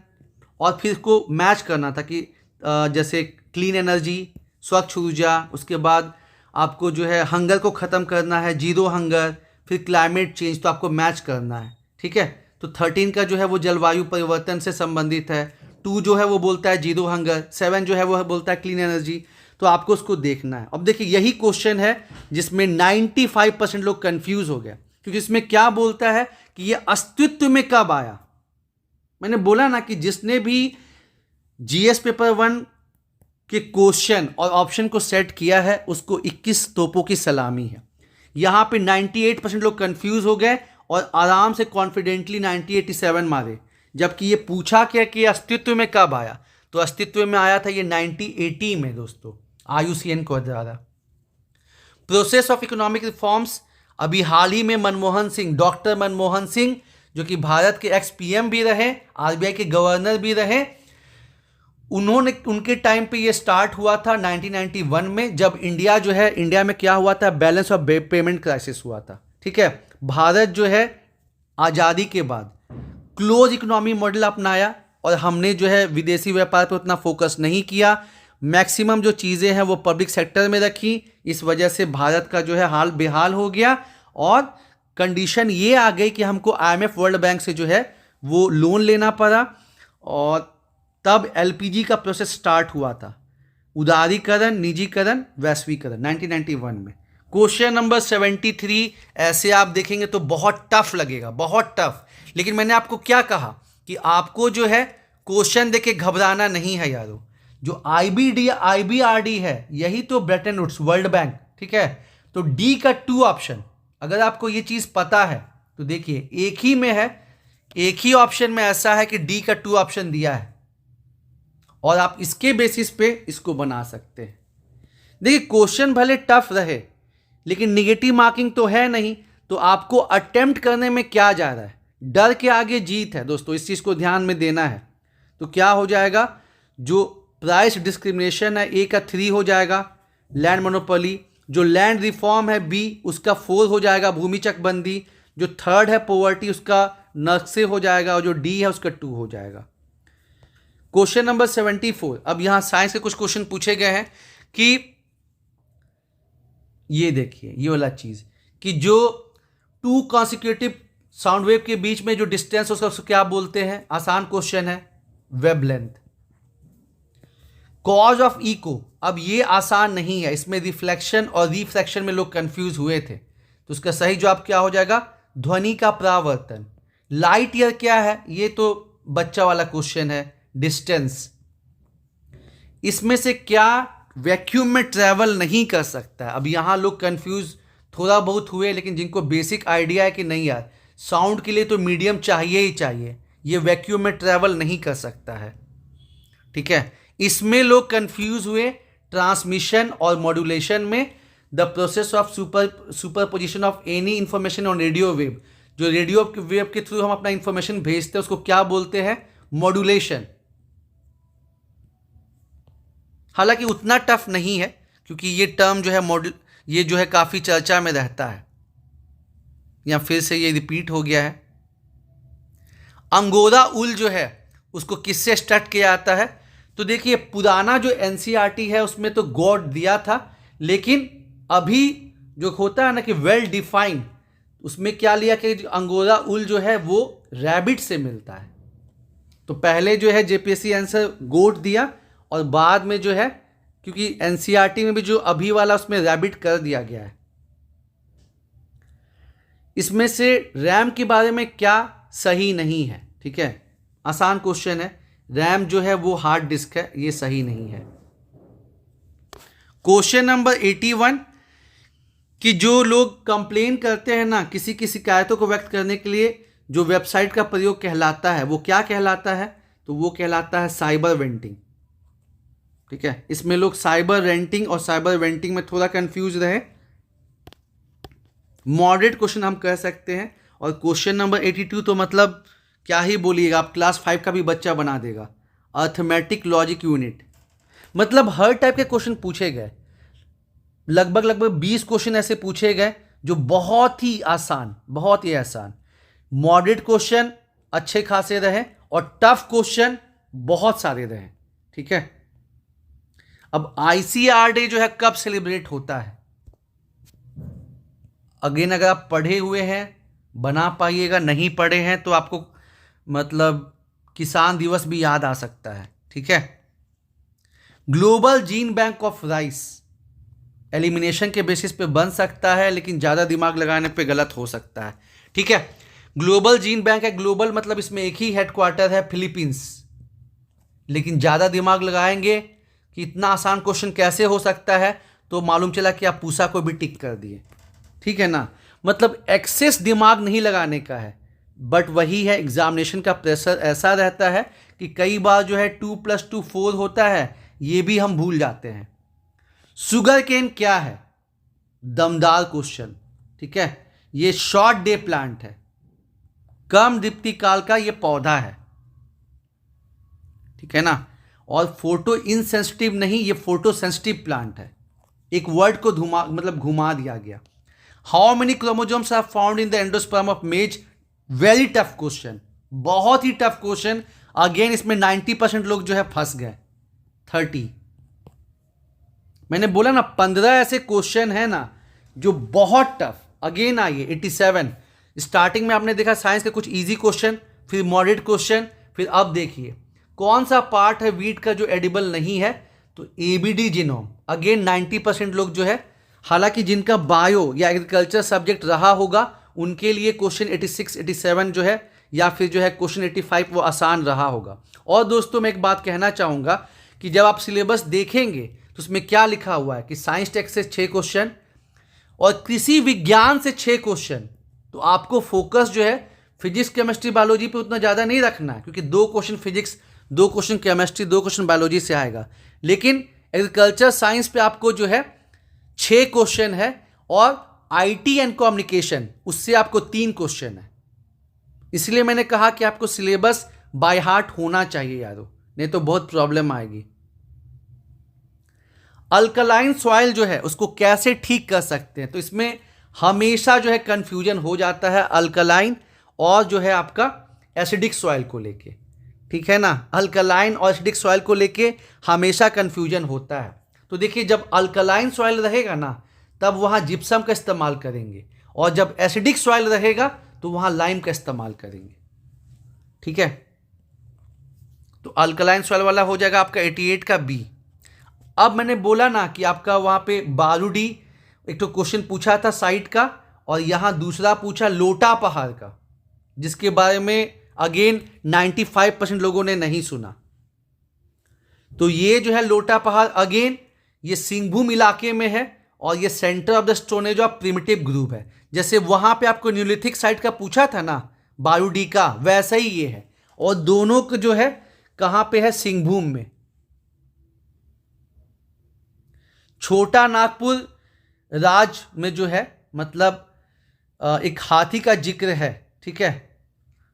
और फिर इसको मैच करना था कि जैसे क्लीन एनर्जी, स्वच्छ ऊर्जा, उसके बाद आपको जो है हंगर को ख़त्म करना है, 0 हंगर, फिर क्लाइमेट चेंज, तो आपको मैच करना है, ठीक है। तो 13 का जो है वो जलवायु परिवर्तन से संबंधित है, 2 जो है वो बोलता है 0 हंगर, 7 जो है वो बोलता है क्लीन एनर्जी, तो आपको उसको देखना है। अब देखिए यही क्वेश्चन है जिसमें 95% लोग कंफ्यूज हो गए, क्योंकि इसमें क्या बोलता है कि ये अस्तित्व में कब आया। मैंने बोला ना कि जिसने भी GS पेपर 1 के क्वेश्चन और ऑप्शन को सेट किया है उसको 21 तोपों की सलामी है। यहाँ पे 98% लोग कंफ्यूज हो गए और आराम से कॉन्फिडेंटली 9087 मारे, जबकि ये पूछा क्या कि अस्तित्व में कब आया, तो अस्तित्व में आया था ये 1980 में दोस्तों, IUCN को द्वारा। प्रोसेस ऑफ इकोनॉमिक रिफॉर्म्स, अभी हाल ही में मनमोहन सिंह, डॉक्टर मनमोहन सिंह, जो कि भारत के PM भी रहे, RBI के गवर्नर भी रहे, उन्होंने, उनके टाइम पे ये स्टार्ट हुआ था 1991 में, जब इंडिया जो है, इंडिया में क्या हुआ था, बैलेंस ऑफ पेमेंट क्राइसिस हुआ था, ठीक है। भारत जो है आज़ादी के बाद क्लोज इकोनॉमी मॉडल अपनाया और हमने जो है विदेशी व्यापार पर उतना फोकस नहीं किया, मैक्सिमम जो चीज़ें हैं वो पब्लिक सेक्टर में रखी, इस वजह से भारत का जो है हाल बेहाल हो गया और कंडीशन ये आ गई कि हमको IMF वर्ल्ड बैंक से जो है वो लोन लेना पड़ा, और तब LPG का प्रोसेस स्टार्ट हुआ था, उदारीकरण, निजीकरण, वैश्वीकरण 1991 में। क्वेश्चन नंबर 73 ऐसे आप देखेंगे तो बहुत टफ लगेगा, बहुत टफ, लेकिन मैंने आपको क्या कहा कि आपको जो है क्वेश्चन देके घबराना नहीं है यारों। जो IBRD है यही तो ब्रेटन वुड्स, वर्ल्ड बैंक, ठीक है। तो D का 2 ऑप्शन, अगर आपको ये चीज़ पता है तो देखिए एक ही में है, एक ही ऑप्शन में ऐसा है कि D का 2 ऑप्शन दिया है और आप इसके बेसिस पे इसको बना सकते हैं। देखिए क्वेश्चन भले टफ रहे लेकिन निगेटिव मार्किंग तो है नहीं, तो आपको अटेम्प्ट करने में क्या जा रहा है, डर के आगे जीत है दोस्तों, इस चीज़ को ध्यान में देना है। तो क्या हो जाएगा, जो प्राइस डिस्क्रिमिनेशन है A का 3 हो जाएगा, लैंड मोनोपोली, जो लैंड रिफॉर्म है B उसका 4 हो जाएगा, भूमि चकबंदी, जो 3rd है पॉवर्टी उसका नक्शे हो जाएगा, और जो D है उसका 2 हो जाएगा। क्वेश्चन नंबर 74, अब यहाँ साइंस के कुछ क्वेश्चन पूछे गए हैं कि ये देखिए ये वाला चीज़ कि जो 2 कॉन्सिक्यूटिव साउंड वेव के बीच में जो डिस्टेंस उसका उसको क्या बोलते हैं? आसान क्वेश्चन है, वेवलेंथ। कॉज ऑफ इको, अब ये आसान नहीं है, इसमें रिफ्लेक्शन और रिफ्रैक्शन में लोग कंफ्यूज हुए थे, तो उसका सही जवाब क्या हो जाएगा? ध्वनि का परावर्तन। लाइट ईयर क्या है? ये तो बच्चा वाला क्वेश्चन है, डिस्टेंस। इसमें से क्या वैक्यूम में ट्रैवल नहीं कर सकता है? अब यहां लोग कंफ्यूज थोड़ा बहुत हुए, लेकिन जिनको बेसिक आइडिया है कि नहीं यार साउंड के लिए तो मीडियम चाहिए ही चाहिए, ये वैक्यूम में ट्रैवल नहीं कर सकता है, ठीक है। इसमें लोग कंफ्यूज हुए ट्रांसमिशन और मॉड्यूलेशन में। The process of superposition of any information on radio wave, जो रेडियो वेव के थ्रू हम अपना इंफॉर्मेशन भेजते हैं उसको क्या बोलते हैं? मॉड्यूलेशन। हालांकि उतना टफ नहीं है, क्योंकि ये टर्म जो है ये जो है काफ़ी चर्चा में रहता है, या फिर से ये रिपीट हो गया है। अंगोरा उल जो है उसको किससे स्टार्ट किया जाता है? तो देखिए पुराना जो एनसीईआरटी है उसमें तो गॉड दिया था, लेकिन अभी जो होता है ना कि वेल डिफाइंड, उसमें क्या लिया कि अंगोरा उल जो है वो रैबिट से मिलता है। तो पहले जो है जेपीएससी आंसर गोट दिया, और बाद में जो है क्योंकि एनसीईआरटी में भी जो अभी वाला उसमें रैबिट कर दिया गया है। इसमें से रैम के बारे में क्या सही नहीं है? ठीक है, आसान क्वेश्चन है। रैम जो है वो हार्ड डिस्क है, ये सही नहीं है। क्वेश्चन नंबर 81 कि जो लोग कंप्लेन करते हैं ना किसी की शिकायतों को व्यक्त करने के लिए, जो वेबसाइट का प्रयोग कहलाता है वो क्या कहलाता है? तो वो कहलाता है साइबर वेंटिंग, ठीक है। इसमें लोग साइबर रेंटिंग और साइबर वेंटिंग में थोड़ा कंफ्यूज रहे। मॉडरेट क्वेश्चन हम कह सकते हैं। और क्वेश्चन नंबर 82 तो मतलब क्या ही बोलिएगा, आप क्लास 5 का भी बच्चा बना देगा। अर्थमेटिक लॉजिक यूनिट, मतलब हर टाइप के क्वेश्चन पूछे गए, लगभग 20 क्वेश्चन ऐसे पूछे गए जो बहुत ही आसान। मॉडरेट क्वेश्चन अच्छे खासे रहे और टफ क्वेश्चन बहुत सारे रहे, ठीक है। अब आईसीआर डे जो है कब सेलिब्रेट होता है? अगेन अगर आप पढ़े हुए हैं बना पाइएगा, नहीं पढ़े हैं तो आपको मतलब किसान दिवस भी याद आ सकता है, ठीक है। Global gene bank of rice elimination के बेसिस पे बन सकता है, लेकिन ज़्यादा दिमाग लगाने पे गलत हो सकता है, ठीक है। ग्लोबल जीन बैंक है, ग्लोबल मतलब इसमें एक ही हेडक्वार्टर है फिलीपींस, लेकिन ज़्यादा दिमाग लगाएंगे कि इतना आसान क्वेश्चन कैसे हो सकता है, तो मालूम चला कि आप पूसा को भी टिक कर दिए, ठीक है ना। मतलब एक्सेस दिमाग नहीं लगाने का है, बट वही है एग्जामिनेशन का प्रेशर ऐसा रहता है कि कई बार जो है 2 + 2 4 होता है, ये भी हम भूल जाते हैं। शुगर केन क्या है? दमदार क्वेश्चन, ठीक है। ये शॉर्ट डे प्लांट है, कम दीप्ति काल का ये पौधा है, ठीक है ना। और फोटो इनसेंसिटिव नहीं, ये फोटो सेंसिटिव प्लांट है। एक वर्ड को घुमा दिया गया। How many chromosomes are found in the endosperm of maize? Very tough question, बहुत ही टफ क्वेश्चन। अगेन इसमें 90% लोग जो है फंस गए। 30, मैंने बोला ना 15 ऐसे क्वेश्चन है ना जो बहुत टफ। अगेन आइए 87, स्टार्टिंग में आपने देखा साइंस के कुछ इजी क्वेश्चन, फिर मॉडरेट क्वेश्चन, फिर अब देखिए कौन सा पार्ट है वीट का जो एडिबल नहीं है? तो एबीडी जीनोम। अगेन 90% लोग जो है, हालांकि जिनका बायो या एग्रीकल्चर सब्जेक्ट रहा होगा उनके लिए क्वेश्चन 86, 87 जो है, या फिर जो है क्वेश्चन 85 वो आसान रहा होगा। और दोस्तों मैं एक बात कहना चाहूँगा कि जब आप सिलेबस देखेंगे तो उसमें क्या लिखा हुआ है कि साइंस टेक्स्ट से 6 क्वेश्चन और कृषि विज्ञान से 6 क्वेश्चन। तो आपको फोकस जो है फिजिक्स केमिस्ट्री बायोलॉजी पे उतना ज़्यादा नहीं रखना है, क्योंकि 2 question physics, 2 question chemistry, 2 question biology से आएगा। लेकिन एग्रीकल्चर साइंस पे आपको जो है 6 क्वेश्चन है, और आईटी एंड कम्युनिकेशन उससे आपको 3 क्वेश्चन है। इसलिए मैंने कहा कि आपको सिलेबस बाय हार्ट होना चाहिए यारो, नहीं तो बहुत प्रॉब्लम आएगी। अल्कलाइन सॉइल जो है उसको कैसे ठीक कर सकते हैं? तो इसमें हमेशा जो है कंफ्यूजन हो जाता है अल्कलाइन और जो है आपका एसिडिक सॉइल को लेके, ठीक है ना। अल्कलाइन और एसिडिक सॉइल को लेके हमेशा कंफ्यूजन होता है। तो देखिए जब अल्कलाइन सॉइल रहेगा ना तब वहाँ जिप्सम का इस्तेमाल करेंगे, और जब एसिडिक सॉइल रहेगा तो वहाँ लाइम का इस्तेमाल करेंगे। ठीक है, तो अल्कलाइन सॉइल वाला हो जाएगा आपका 88 का बी। अब मैंने बोला ना कि आपका वहाँ पे बारूदी एक तो क्वेश्चन पूछा था साइट का, और यहाँ दूसरा पूछा लोटा पहाड़ का, जिसके बारे में अगेन 95% लोगों ने नहीं सुना। तो ये जो है लोटा पहाड़ अगेन ये सिंहभूम इलाके में है, और ये centre of the stone age of primitive group है। जैसे वहाँ पे आपको न्यूलिथिक साइट का पूछा था ना बारूदी का, वैसा ही ये है। और दोनों को जो है कहाँ पे है, सिंहभूम में। छोटा नागपुर राज में जो है मतलब एक हाथी का जिक्र है। ठीक है,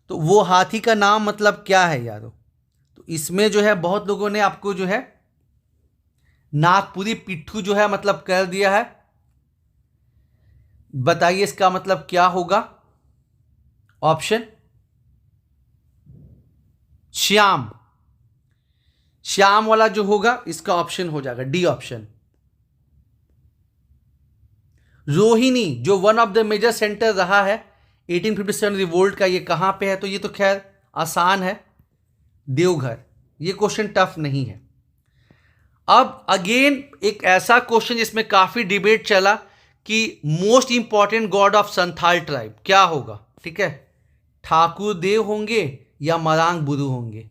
तो वो हाथी का नाम मतलब क्या है यारो? तो इसमें जो है बहुत लोगों ने आपको जो है नागपुरी पिट्ठू जो है मतलब कर दिया है। बताइए इसका मतलब क्या होगा? ऑप्शन श्याम, श्याम वाला जो होगा इसका ऑप्शन हो जाएगा डी ऑप्शन। रोहिणी जो one of the major centre रहा है 1857 रिवोल्ट का, ये कहां पे है? तो ये तो खैर आसान है, देवघर। ये क्वेश्चन टफ नहीं है। अब अगेन एक ऐसा क्वेश्चन जिसमें काफी डिबेट चला कि most important God of Santhal tribe क्या होगा? ठीक है, ठाकुर देव होंगे या मरांग बुरु होंगे?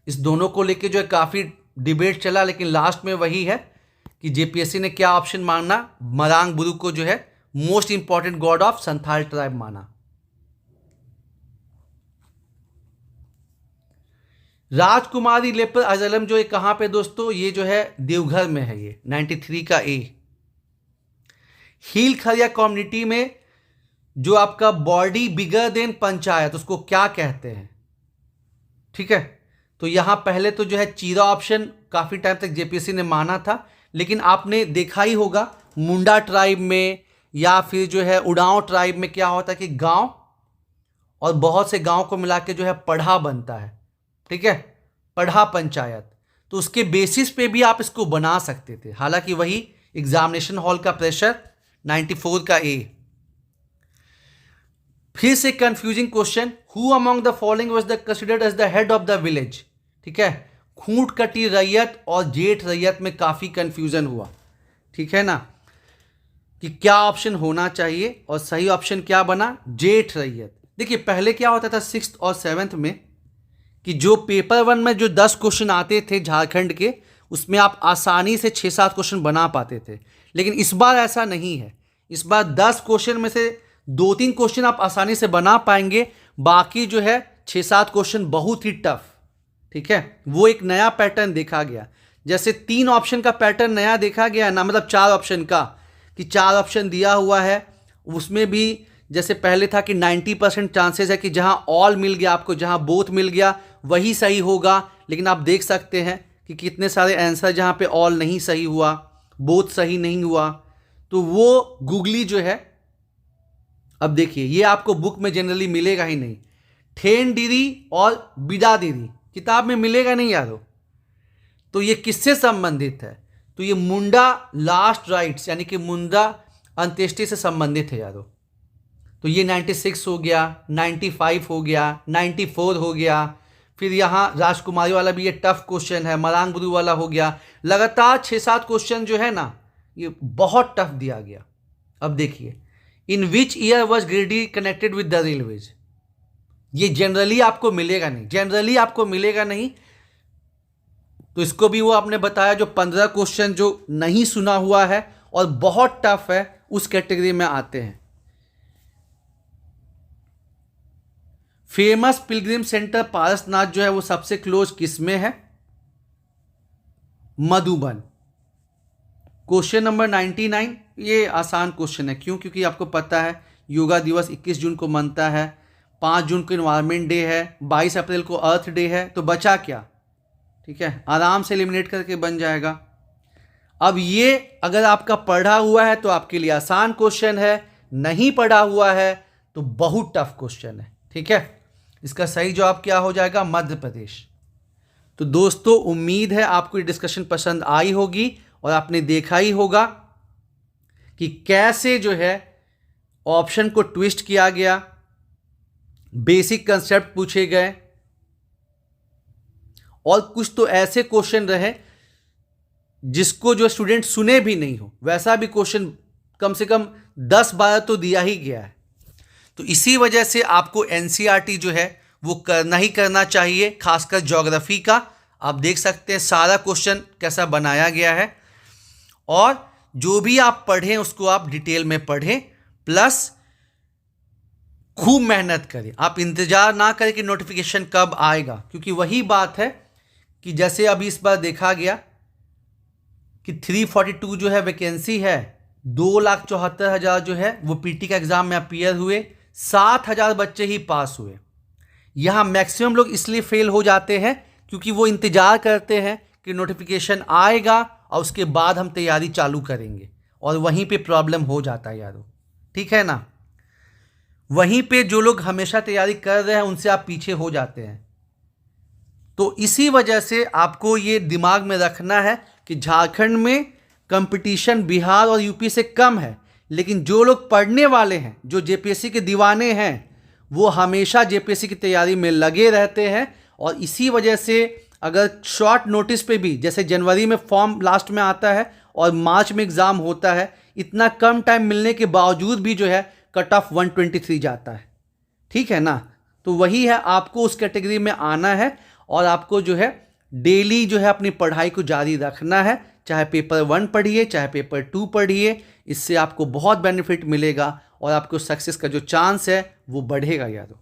इस दोनों को लेके जो है काफी डिबेट चला, लेकिन लास्ट में वही है कि जेपीएससी ने क्या ऑप्शन माना, मरांग बुरु को जो है most important God of Santhal tribe माना। राजकुमारी लेपर अजलम जो है कहां पे दोस्तों? ये जो है देवघर में है, ये 93 का ए। हील खरिया कम्युनिटी में जो आपका बॉडी बिगर देन पंचायत, उसको क्या कहते हैं? ठीक है, तो यहां पहले तो जो है चीरा ऑप्शन काफी टाइम तक जेपीएससी ने माना था, लेकिन आपने देखा ही होगा मुंडा ट्राइब में या फिर जो है उड़ांव ट्राइब में क्या होता है कि गांव और बहुत से गांव को मिला के जो है पढ़ा बनता है। ठीक है, पढ़ा पंचायत, तो उसके बेसिस पे भी आप इसको बना सकते थे। हालांकि वही एग्जामिनेशन हॉल का प्रेशर 94 का ए। फिर से confusing question, who among the following was the considered as the head of the village? ठीक है, खूंट कटी रैयत और जेठ रैयत में काफी कंफ्यूजन हुआ। ठीक है ना, कि क्या ऑप्शन होना चाहिए, और सही ऑप्शन क्या बना? जेठ रैयत। देखिए पहले क्या होता था 6th और 7th में कि जो पेपर 1 में जो 10 क्वेश्चन आते थे झारखंड के, उसमें आप आसानी से 6-7 क्वेश्चन बना पाते थे। लेकिन इस बार ऐसा नहीं है। इस बार 10 क्वेश्चन में से 2-3 क्वेश्चन आप आसानी से बना पाएंगे, बाकी जो है 6-7 क्वेश्चन बहुत ही टफ। ठीक है, वो एक नया पैटर्न देखा गया। जैसे 3 ऑप्शन का पैटर्न नया देखा गया ना, मतलब 4 ऑप्शन का, कि 4 ऑप्शन दिया हुआ है, उसमें भी जैसे पहले था कि 90% चांसेस है कि जहां ऑल मिल गया आपको, जहां बोथ मिल गया वही सही होगा। लेकिन आप देख सकते हैं कि कितने सारे आंसर जहां पे ऑल नहीं सही हुआ, बोथ सही नहीं हुआ। तो वो गूगली जो है, अब देखिए ये आपको बुक में जनरली मिलेगा ही नहीं। ठेनडिरी और बिदादिरी किताब में मिलेगा नहीं यारो। तो ये किससे संबंधित है? तो ये मुंडा लास्ट राइट्स यानी कि मुंडा अंत्येष्टि से संबंधित है यारो। तो ये 96 हो गया, 95 हो गया, 94 हो गया। फिर यहाँ राजकुमारी वाला भी ये टफ क्वेश्चन है, मरांग बुरु वाला हो गया। लगातार 6-7 क्वेश्चन जो है ना ये बहुत टफ दिया गया। अब देखिए, in which year was Giridih connected with the railways? ये जनरली आपको मिलेगा नहीं, जनरली आपको मिलेगा नहीं। तो इसको भी वो आपने बताया जो 15 क्वेश्चन जो नहीं सुना हुआ है और बहुत टफ है उस कैटेगरी में आते हैं। फेमस पिलग्रिम सेंटर पारसनाथ जो है वो सबसे क्लोज किस में है? मधुबन। क्वेश्चन नंबर 99, ये आसान क्वेश्चन है। क्यों? क्योंकि आपको पता है योगा दिवस 21 जून को मनता है, 5 जून को इन्वायरमेंट डे है, 22 अप्रैल को अर्थ डे है। तो बचा क्या? ठीक है, आराम से एलिमिनेट करके बन जाएगा। अब ये अगर आपका पढ़ा हुआ है तो आपके लिए आसान क्वेश्चन है, नहीं पढ़ा हुआ है तो बहुत टफ क्वेश्चन है। ठीक है, इसका सही जवाब क्या हो जाएगा? मध्य प्रदेश। तो दोस्तों उम्मीद है आपको ये डिस्कशन पसंद आई होगी और आपने देखा ही होगा कि कैसे जो है ऑप्शन को ट्विस्ट किया गया, बेसिक कंसेप्ट पूछे गए, और कुछ तो ऐसे क्वेश्चन रहे जिसको जो स्टूडेंट सुने भी नहीं हो, वैसा भी क्वेश्चन कम से कम 10-12 तो दिया ही गया है। तो इसी वजह से आपको एनसीईआरटी जो है वो करना ही करना चाहिए, खासकर ज्योग्राफी का। आप देख सकते हैं सारा क्वेश्चन कैसा बनाया गया है, और जो भी आप पढ़ें उसको आप डिटेल में पढ़ें, प्लस खूब मेहनत करें। आप इंतजार ना करें कि नोटिफिकेशन कब आएगा, क्योंकि वही बात है कि जैसे अभी इस बार देखा गया कि 342 जो है वैकेंसी है, 2,74,000 जो है वो पीटी का एग्जाम में अपीयर हुए, 7,000 बच्चे ही पास हुए। यहाँ मैक्सिमम लोग इसलिए फेल हो जाते हैं क्योंकि वो इंतजार करते हैं कि नोटिफिकेशन आएगा और उसके बाद हम तैयारी चालू करेंगे, और वहीं पे प्रॉब्लम हो जाता है यारों, ठीक है ना। वहीं पे जो लोग हमेशा तैयारी कर रहे हैं उनसे आप पीछे हो जाते हैं। तो इसी वजह से आपको ये दिमाग में रखना है कि झारखंड में कंपटीशन बिहार और यूपी से कम है, लेकिन जो लोग पढ़ने वाले हैं, जो जेपीएससी के दीवाने हैं, वो हमेशा जेपीएससी की तैयारी में लगे रहते हैं। और इसी वजह से अगर शॉर्ट नोटिस पे भी, जैसे जनवरी में फॉर्म लास्ट में आता है और मार्च में एग्ज़ाम होता है, इतना कम टाइम मिलने के बावजूद भी जो है कट ऑफ 123 जाता है, ठीक है ना। तो वही है, आपको उस कैटेगरी में आना है और आपको जो है डेली जो है अपनी पढ़ाई को जारी रखना है। चाहे पेपर 1 पढ़िए, चाहे पेपर 2 पढ़िए, इससे आपको बहुत बेनिफिट मिलेगा और आपको सक्सेस का जो चांस है वो बढ़ेगा यारों।